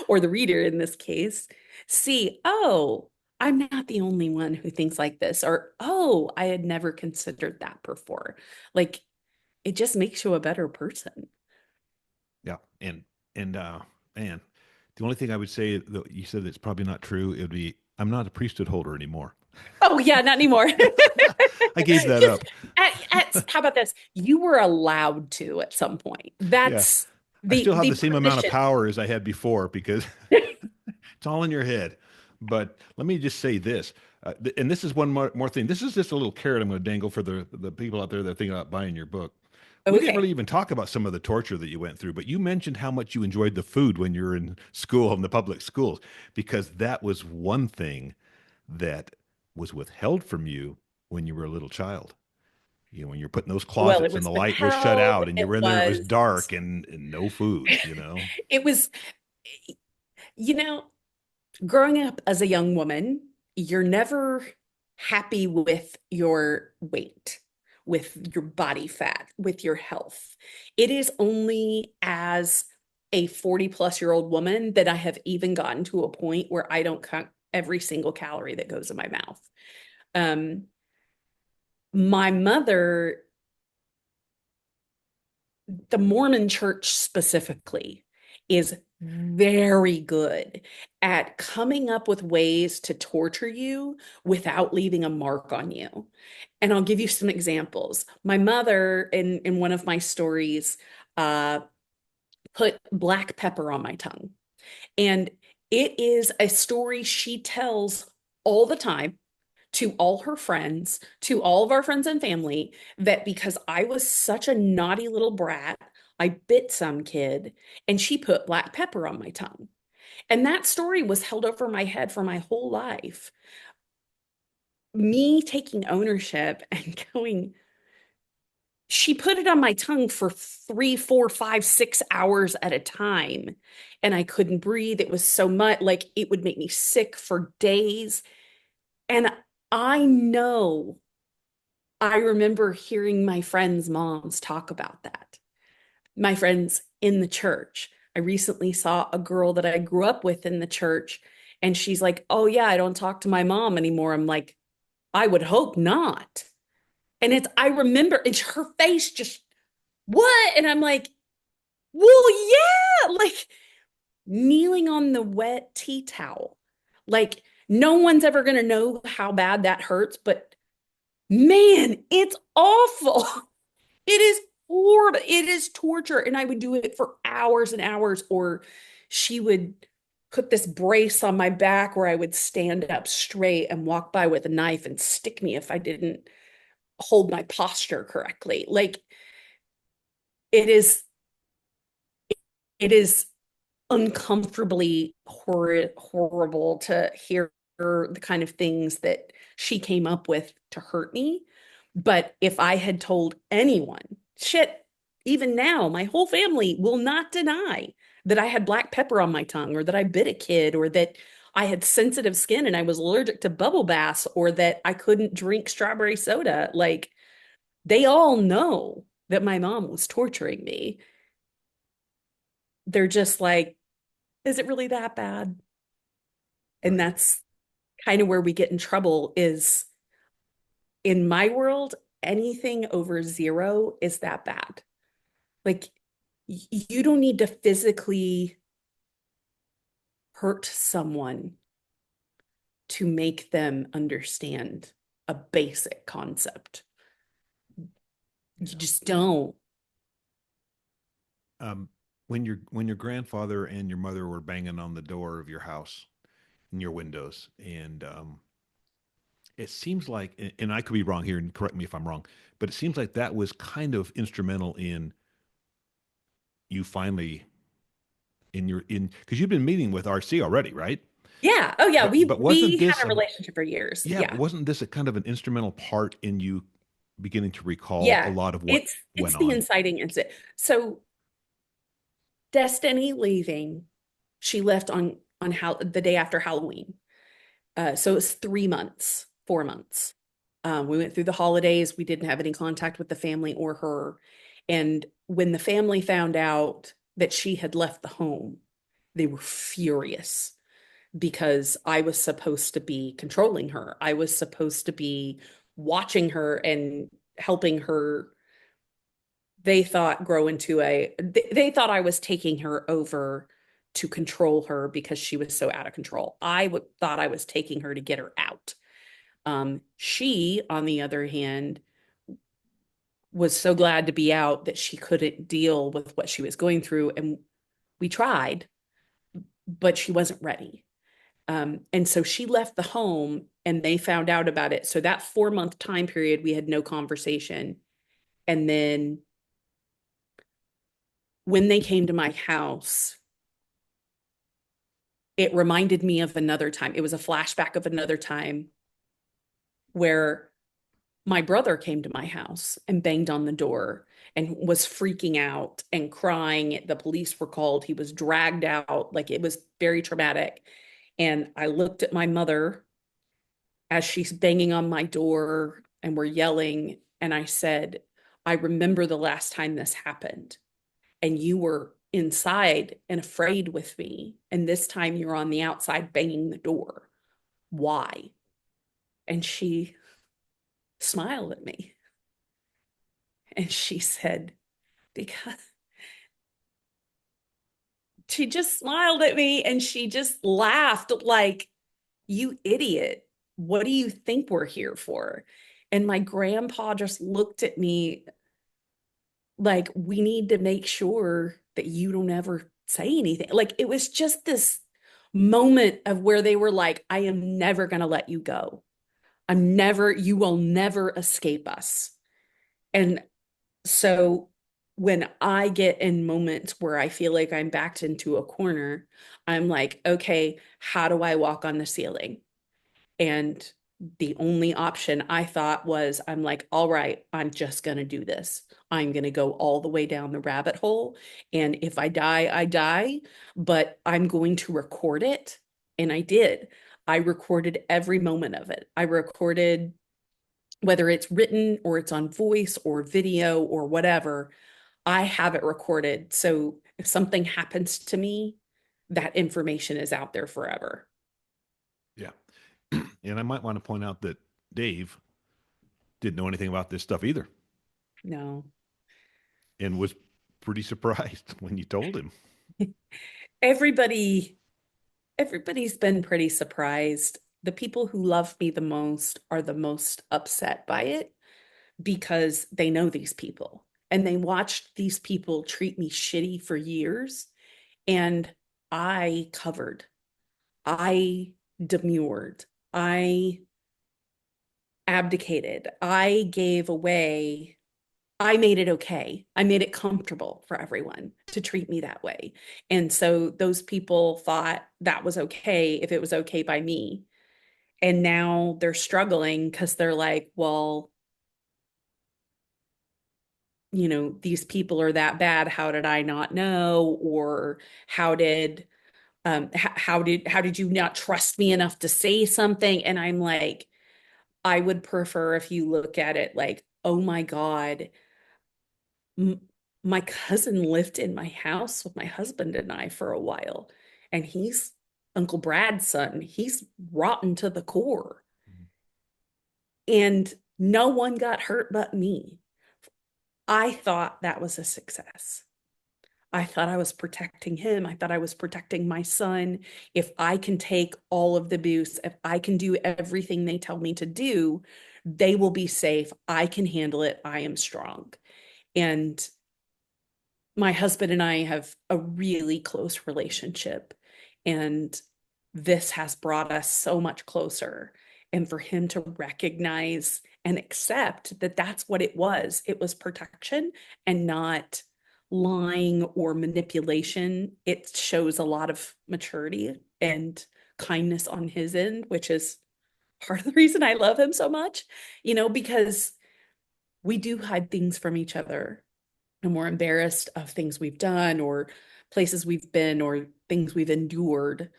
or the reader in this case, see, oh, I'm not the only one who thinks like this, or oh, I had never considered that before. Like it just makes you a better person. Yeah. And man, the only thing I would say that you said that's probably not true, it would be I'm not a priesthood holder anymore. Oh yeah, not anymore. I gave that Just up. how about this? You were allowed to at some point. Yeah. That's I still have the the same amount of permission. power as I had before because it's all in your head. But let me just say this, and this is one more thing. This is just a little carrot I'm going to dangle for the people out there that are thinking about buying your book. We didn't really Okay. even talk about some of the torture that you went through, but you mentioned how much you enjoyed the food when you were in school in the public schools, because that was one thing that was withheld from you when you were a little child. You know, when you're put in those Well, it closets and was the light was shut withheld. out and you It were in there, it was was, dark and no food, it was, you know, growing up as a young woman, you're never happy with your weight, with your body fat, with your health. It is only as a 40 plus year old woman that I have even gotten to a point where I don't count every single calorie that goes in my mouth. Um, my mother, the Mormon church specifically, is very good at coming up with ways to torture you without leaving a mark on you. And I'll give you some examples. My mother, in one of my stories, uh, put black pepper on my tongue. And it is a story she tells all the time to all her friends, to all of our friends and family, that because I was such a naughty little brat, I bit some kid and she put black pepper on my tongue. And that story was held over my head for my whole life. Me taking ownership and going, she put it on my tongue for 3, 4, 5, 6 hours at a time. And I couldn't breathe. It was so much like it would make me sick for days. And I know I remember hearing my friends' moms talk about that. My friends in the church. I recently saw a girl that I grew up with in the church, and she's like, oh, yeah, I don't talk to my mom anymore. I'm like, I would hope not. And I remember, it's her face just, what? And I'm like, well, yeah, like kneeling on the wet tea towel. Like, no one's ever going to know how bad that hurts, but man, it's awful. It is horrible. It is torture. And I would do it for hours and hours. Or she would put this brace on my back where I would stand up straight and walk by with a knife and stick me if I didn't hold my posture correctly. Like it is, it is uncomfortably horrible to hear the kind of things that she came up with to hurt me. But if I had told anyone, shit, even now, my whole family will not deny that I had black pepper on my tongue or that I bit a kid or that I had sensitive skin and I was allergic to bubble baths or that I couldn't drink strawberry soda. Like they all know that my mom was torturing me. They're just like, is it really that bad? And Right. that's kind of where we get in trouble is in my world, anything over 0 is that bad. Like you don't need to physically hurt someone to make them understand a basic concept. You Yeah. just don't. Um, when your grandfather and your mother were banging on the door of your house in your windows, and it seems like, and I could be wrong here, and correct me if I'm wrong, but it seems like that was kind of instrumental in you finally in your in because you've been meeting with RC already, right? Yeah. Oh yeah. But We wasn't had this a relationship for years. yeah, Yeah. wasn't this a kind of an instrumental part in you beginning to recall a Yeah. lot of what It's went the on? inciting incident. So Destiny leaving, she left on how the day after Halloween. So it's 3 months, 4 months. We went through the holidays. We didn't have any contact with the family or her. And when the family found out that she had left the home, they were furious because I was supposed to be controlling her. I was supposed to be watching her and helping her. They thought grow into they thought I was taking her over to control her because she was so out of control. Thought I was taking her to get her out. She, on the other hand, was so glad to be out that she couldn't deal with what she was going through. And we tried, but she wasn't ready. And so she left the home and they found out about it. So that 4 month time period, we had no conversation. And then when they came to my house, it reminded me of another time. It was a flashback of another time where my brother came to my house and banged on the door and was freaking out and crying. The police were called. He was dragged out. Like it was very traumatic. And I looked at my mother as she's banging on my door and we're yelling. And I said, I remember the last time this happened and you were inside and afraid with me. And this time you're on the outside banging the door. Why? And she smiled at me and she said, because she just smiled at me and she just laughed like, you idiot. What do you think we're here for? And my grandpa just looked at me like, we need to make sure that you don't ever say anything. Like, it was just this moment of where they were like, I am never going to let you go. You will never escape us. And so when I get in moments where I feel like I'm backed into a corner, I'm like, okay, how do I walk on the ceiling? And the only option I thought was, I'm like, all right, I'm just going to do this. I'm going to go all the way down the rabbit hole. And if I die, I die, but I'm going to record it. And I did. I recorded every moment of it. I recorded whether it's written or it's on voice or video or whatever, I have it recorded. So if something happens to me, that information is out there forever. Yeah. And I might want to point out that Dave didn't know anything about this stuff either No. and was pretty surprised when you told him. Everybody, everybody's been pretty surprised. The people who love me the most are the most upset by it because they know these people and they watched these people treat me shitty for years. And I covered, I demurred, I abdicated, I gave away, I made it okay. I made it comfortable for everyone to treat me that way. And so those people thought that was okay if it was okay by me. And now they're struggling because they're like, well, these people are that bad. How did I not know? Or how did how did you not trust me enough to say something? And I'm like, I would prefer if you look at it like, oh my God, m my cousin lived in my house with my husband and I for a while, and he's Uncle Brad's son. He's rotten to the core, and no one got hurt but me. I thought that was a success. I thought I was protecting him. I thought I was protecting my son. If I can take all of the abuse, if I can do everything they tell me to do, they will be safe. I can handle it. I am strong. And my husband and I have a really close relationship, and this has brought us so much closer. And for him to recognize and accept that that's what it was protection and not lying or manipulation. It shows a lot of maturity and kindness on his end, which is part of the reason I love him so much, because we do hide things from each other and we're embarrassed of things we've done or places we've been or things we've endured.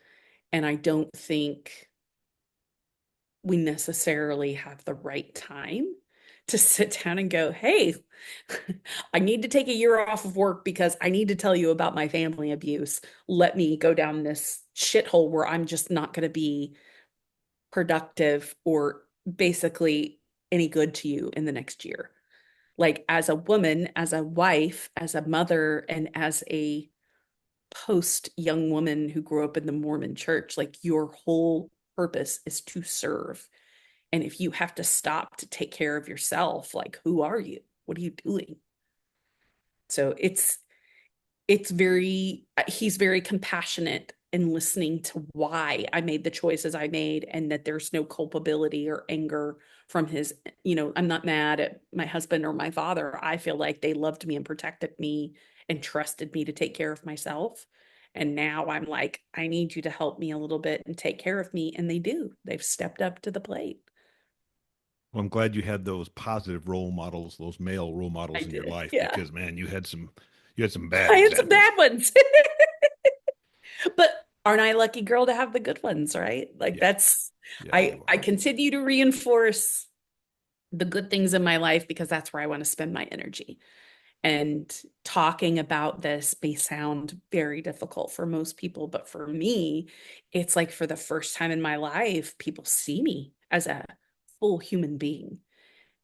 And I don't think we necessarily have the right time to sit down and go, hey, I need to take a year off of work because I need to tell you about my family abuse. Let me go down this shithole where I'm just not going to be productive or basically any good to you in the next year. Like, as a woman, as a wife, as a mother, and as a post young woman who grew up in the Mormon church, like, your whole purpose is to serve. And if you have to stop to take care of yourself, like, who are you? What are you doing? So it's very, he's very compassionate in listening to why I made the choices I made, and that there's no culpability or anger from his, I'm not mad at my husband or my father. I feel like they loved me and protected me and trusted me to take care of myself. And now I'm like, I need you to help me a little bit and take care of me. And they do. They've stepped up to the plate. Well, I'm glad you had those positive role models, those male role I models in your did. life, Yeah. because man, you had some bad I had some examples. bad ones. But aren't I a lucky girl to have the good ones, right? Like, Yeah, that's, yeah, I you I are. continue to reinforce the good things in my life because that's where I want to spend my energy. And talking about this may sound very difficult for most people, but for me, it's like, for the first time in my life, people see me as a full human being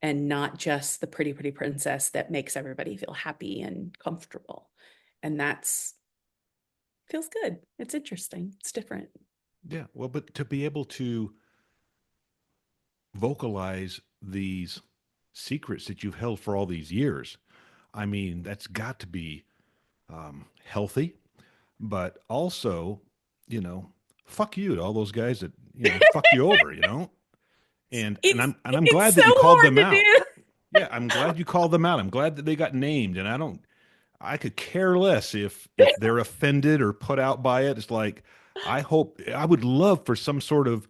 and not just the pretty, pretty princess that makes everybody feel happy and comfortable. And that's feels good. It's interesting. It's different. Yeah, well, but to be able to vocalize these secrets that you've held for all these years, I mean, that's got to be healthy, but also, you know, fuck you to all those guys that fucked you over, and It's I'm it's glad so that you called hard them to out. do. Yeah, I'm glad you called them out. I'm glad that they got named, and I could care less if they're offended or put out by it. It's like I would love for some sort of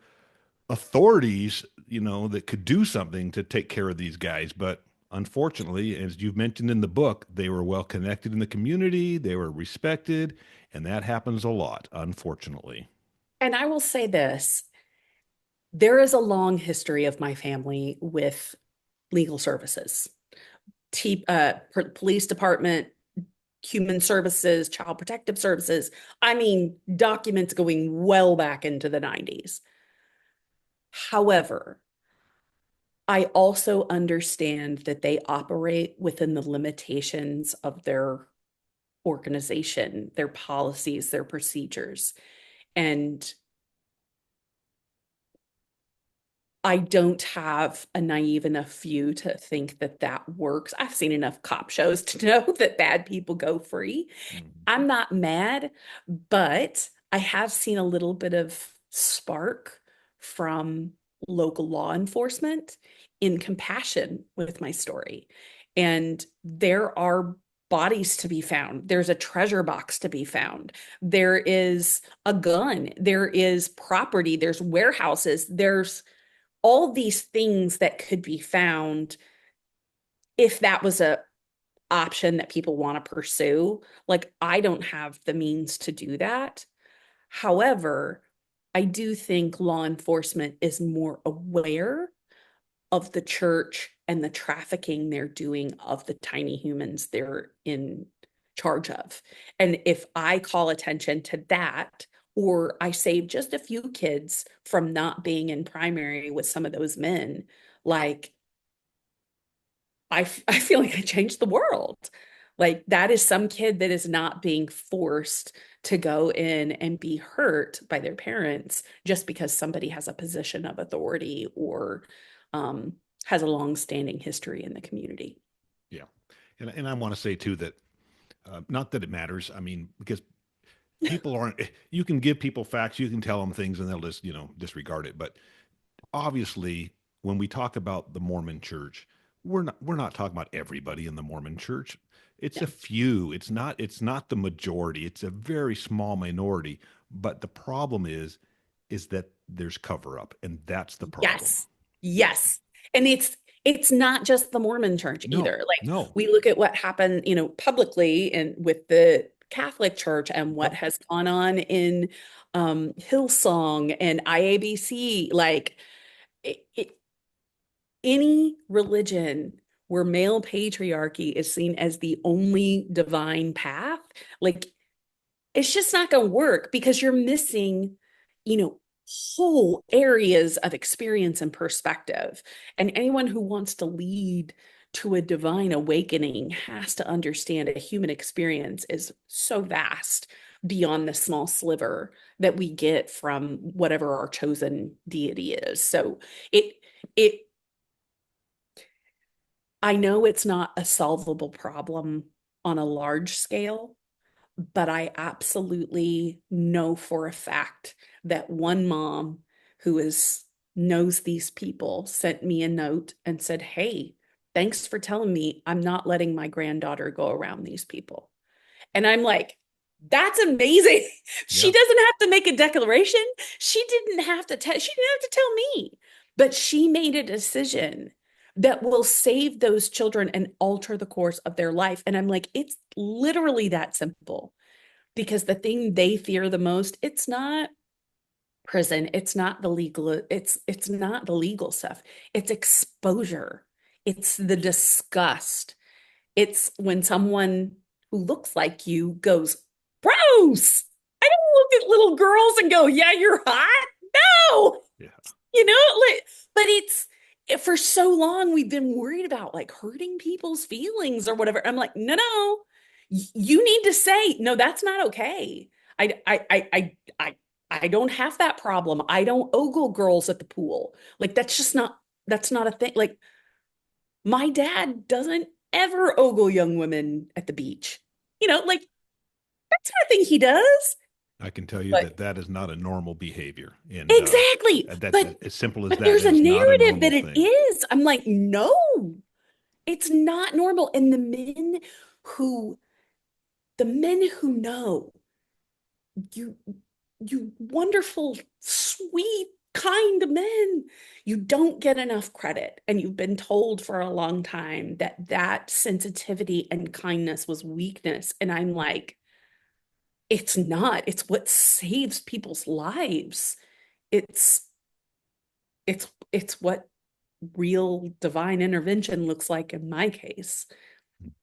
authorities, that could do something to take care of these guys. But unfortunately, as you've mentioned in the book, they were well connected in the community, they were respected, and that happens a lot, unfortunately. And I will say this, there is a long history of my family with legal services, police department, human services, child protective services. I mean, documents going well back into the 90s. However, I also understand that they operate within the limitations of their organization, their policies, their procedures. And I don't have a naive enough view to think that that works. I've seen enough cop shows to know that bad people go free. Mhm. I'm not mad, but I have seen a little bit of spark from local law enforcement in compassion with my story. And there are bodies to be found. There's a treasure box to be found. There is a gun. There is property. There's warehouses. There's all these things that could be found if that was a option that people want to pursue. Like, I don't have the means to do that. However, I do think law enforcement is more aware of the church and the trafficking they're doing of the tiny humans they're in charge of. And if I call attention to that, or I save just a few kids from not being in primary with some of those men, like, I feel like I changed the world. Like, that is some kid that is not being forced to go in and be hurt by their parents just because somebody has a position of authority or um, has a long-standing history in the community. Yeah, and I want to say too that not that it matters. I mean, because people aren't. You can give people facts, you can tell them things, and they'll just disregard it. But obviously, when we talk about the Mormon Church, we're not talking about everybody in the Mormon Church. It's Yeah. a few. It's not the majority. It's a very small minority. But the problem is that there's cover up, and that's the problem. Yes. Yes. And it's not just the Mormon church No, either. Like, no. we look at what happened, publicly and with the Catholic Church and what Yep. has gone on in Hillsong and IABC. Like, it, any religion where male patriarchy is seen as the only divine path, like it's just not going to work because you're missing, you know, whole areas of experience and perspective. And anyone who wants to lead to a divine awakening has to understand a human experience is so vast beyond the small sliver that we get from whatever our chosen deity is. So it it I know it's not a solvable problem on a large scale, but I absolutely know for a fact that one mom who is knows these people sent me a note and said, "Hey, thanks for telling me I'm not letting my granddaughter go around these people." And I'm like, that's amazing. She Yeah. doesn't have to make a declaration. She didn't have to tell me, but she made a decision that will save those children and alter the course of their life. And I'm like, it's literally that simple because the thing they fear the most, it's not prison, it's not the legal stuff. It's exposure. It's the disgust. It's when someone who looks like you goes, gross. I don't look at little girls and go, yeah, you're hot. No, Yeah. you know, like, but for so long we've been worried about like hurting people's feelings or whatever. I'm like, no, no, you need to say, no, that's not okay. I don't have that problem. I don't ogle girls at the pool. Like that's not a thing. Like my dad doesn't ever ogle young women at the beach. Like that's not a thing he does. I can tell you But that that is not a normal behavior. And exactly. that as simple as But that, there's that a is not a narrative normal that it thing. is. I'm like, no, it's not normal. And who, the men who know, you, you wonderful, sweet, kind men, you don't get enough credit. And you've been told for a long time that that sensitivity and kindness was weakness. And I'm like, it's not. It's what saves people's lives. It's it's what real divine intervention looks like in my case.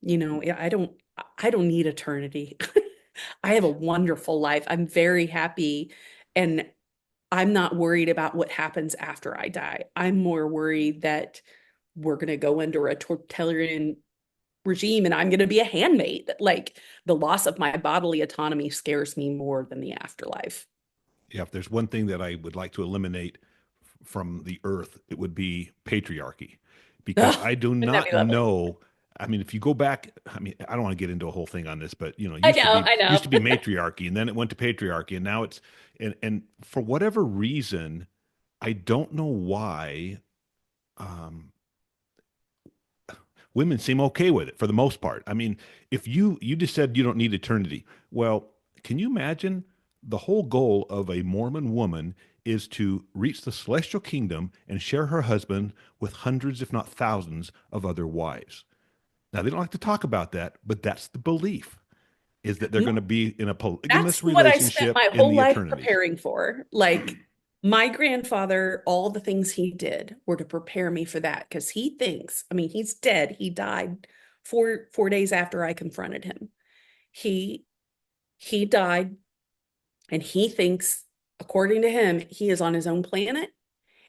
I don't need eternity. I have a wonderful life. I'm very happy and I'm not worried about what happens after I die. I'm more worried that we're going to go under a totalitarian regime and I'm going to be a handmaid. Like the loss of my bodily autonomy scares me more than the afterlife. Yeah, if there's one thing that I would like to eliminate from the earth, it would be patriarchy, because Oh, I do wouldn't that be not lovely? know. I mean, if you go back, I mean, I don't want to get into a whole thing on this, but I know, I used know. to be matriarchy, and then it went to patriarchy, and now it's and for whatever reason, I don't know why. Um, Women seem okay with it for the most part. I mean, if you just said you don't need eternity, well, can you imagine the whole goal of a Mormon woman is to reach the celestial kingdom and share her husband with hundreds, if not thousands, of other wives. Now they don't like to talk about that, but that's the belief is that they're going to No, be in a that's polygamous what I spent relationship my in whole the life eternities. preparing for. Like my grandfather, all the things he did were to prepare me for that because he thinks, I mean, he's dead. He died four days after I confronted him. He he died and he thinks, according to him, he is on his own planet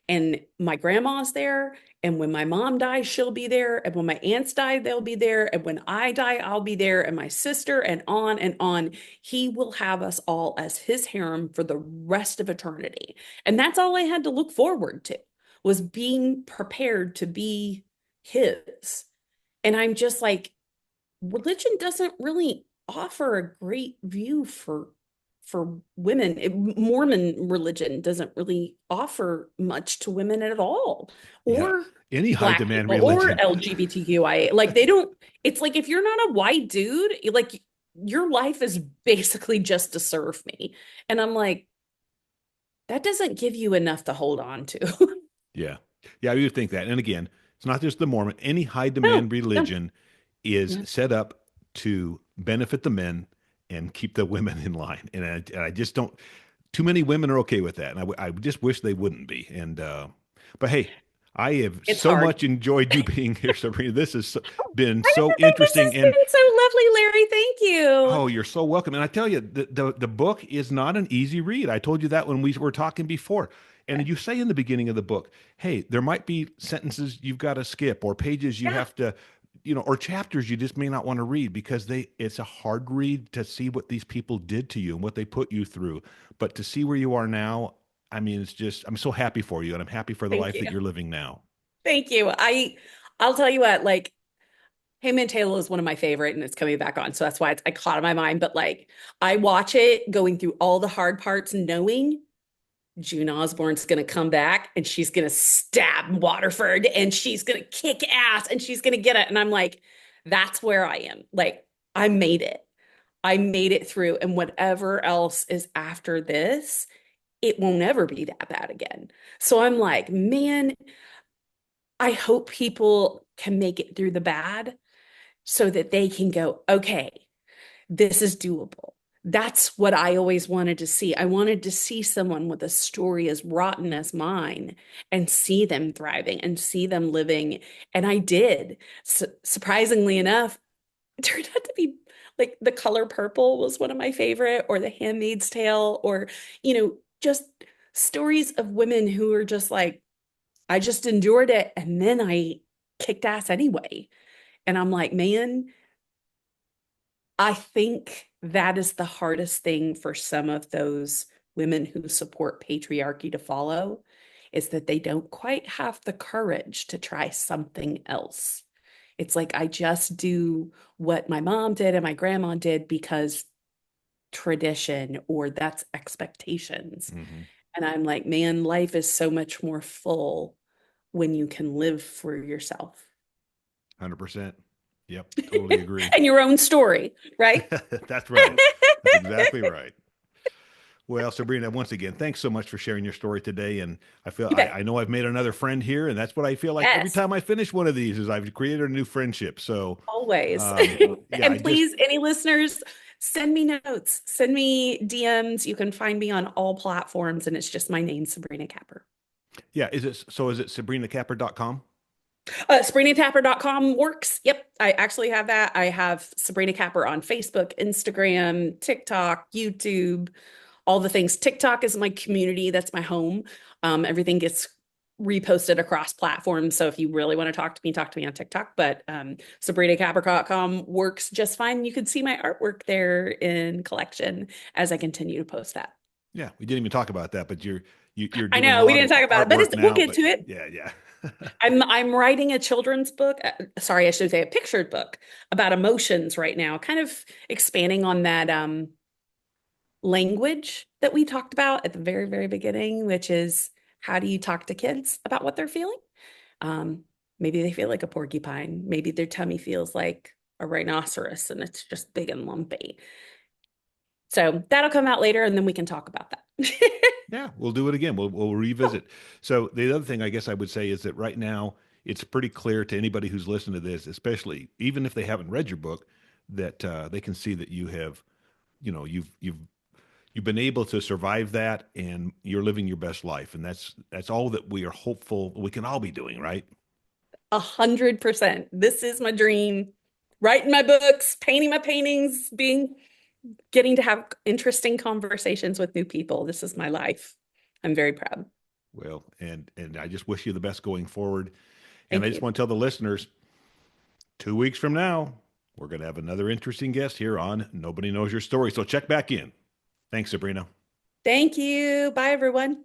and my grandma's there. And when my mom dies, she'll be there. And when my aunts die, they'll be there. And when I die, I'll be there. And my sister, and on and on. He will have us all as his harem for the rest of eternity. And that's all I had to look forward to was being prepared to be his. And I'm just like, religion doesn't really offer a great view for women. Mormon religion doesn't really offer much to women at all, Yeah. or Any high Black demand people, or religion. LGBTQIA. Like they don't. It's like if you're not a white dude, like your life is basically just to serve me. And I'm like, that doesn't give you enough to hold on to. Yeah. Yeah, you would think that. And again, it's not just the Mormon. Any high No, demand no, religion is yeah. set up to benefit the men and keep the women in line. And I just don't, too many women are okay with that. And I just wish they wouldn't be. And, But hey, I have It's so hard. much enjoyed you being here, Sabrina. This has been I so think this interesting. has And been so lovely, Larry. Thank you. oh, you're so welcome. And I tell you, the book is not an easy read. I told you that when we were talking before. And you say in the beginning of the book, hey, there might be sentences you've got to skip or pages you Yeah, have to, or chapters you just may not want to read because it's a hard read to see what these people did to you and what they put you through. But to see where you are now, I mean, I'm so happy for you and I'm happy for the thank life you. that you're living now. Thank you. I'll tell you what, like Handmaid's Tale is one of my favorite and it's coming back on. So that's why I caught in my mind. But like I watch it going through all the hard parts, knowing June Osborne's going to come back and she's going to stab Waterford and she's going to kick ass and she's going to get it. And I'm like, that's where I am. Like, I made it. I made it through. And whatever else is after this, it won't ever be that bad again. So I'm like, man, I hope people can make it through the bad so that they can go, okay, this is doable. That's what I always wanted to see. I wanted to see someone with a story as rotten as mine and see them thriving and see them living. And I did. Surprisingly enough, it turned out to be like The Color Purple was one of my favorite, or The Handmaid's Tale, or, just stories of women who are just like, I just endured it and then I kicked ass anyway. And I'm like, man, I think that is the hardest thing for some of those women who support patriarchy to follow is that they don't quite have the courage to try something else. It's like I just do what my mom did and my grandma did because tradition or that's expectations. Hmm. And I'm like, man, life is so much more full when you can live for yourself 100%. Yep, totally agree. and your own story, right? That's right. That's exactly right. Well, Sabrina, once again, thanks so much for sharing your story today. And You bet. I know I've made another friend here, and that's what I feel like every Yes. time I finish one of these is I've created a new friendship. So, Always. yeah, And please, any listeners, send me notes, send me DMs. You can find me on all platforms, and it's just my name, Sabrina Capper. yeah, is it sabrinacapper.com? SabrinaCapper.com works. Yep. I actually have that. I have Sabrina Capper on Facebook, Instagram, TikTok, YouTube, all the things. TikTok is my community. That's my home. Everything gets reposted across platforms. So if you really want to talk to me on TikTok. But SabrinaCapper.com works just fine. You can see my artwork there in collection as I continue to post that. Yeah, we didn't even talk about that, but you're I doing a know we lot didn't of talk about it, but artwork we'll now. get But to it. yeah, yeah. I'm writing a children's book. Sorry, I should say a pictured book about emotions right now, kind of expanding on that language that we talked about at the very, very beginning, which is how do you talk to kids about what they're feeling? Um, Maybe they feel like a porcupine. Maybe their tummy feels like a rhinoceros and it's just big and lumpy. So that'll come out later and then we can talk about that. Yeah, we'll do it again. We'll revisit. So the other thing I guess I would say is that right now it's pretty clear to anybody who's listening to this, especially even if they haven't read your book, that they can see that you have, you've been able to survive that, and you're living your best life, and that's all that we are hopeful we can all be doing, right? 100%. This is my dream. Writing my books, painting my paintings, getting to have interesting conversations with new people. This is my life. I'm very proud. Well, and I just wish you the best going forward. And I Thank just you. want to tell the listeners, 2 weeks from now, we're going to have another interesting guest here on Nobody Knows Your Story. So check back in. Thanks, Sabrina. Thank you. Bye, everyone.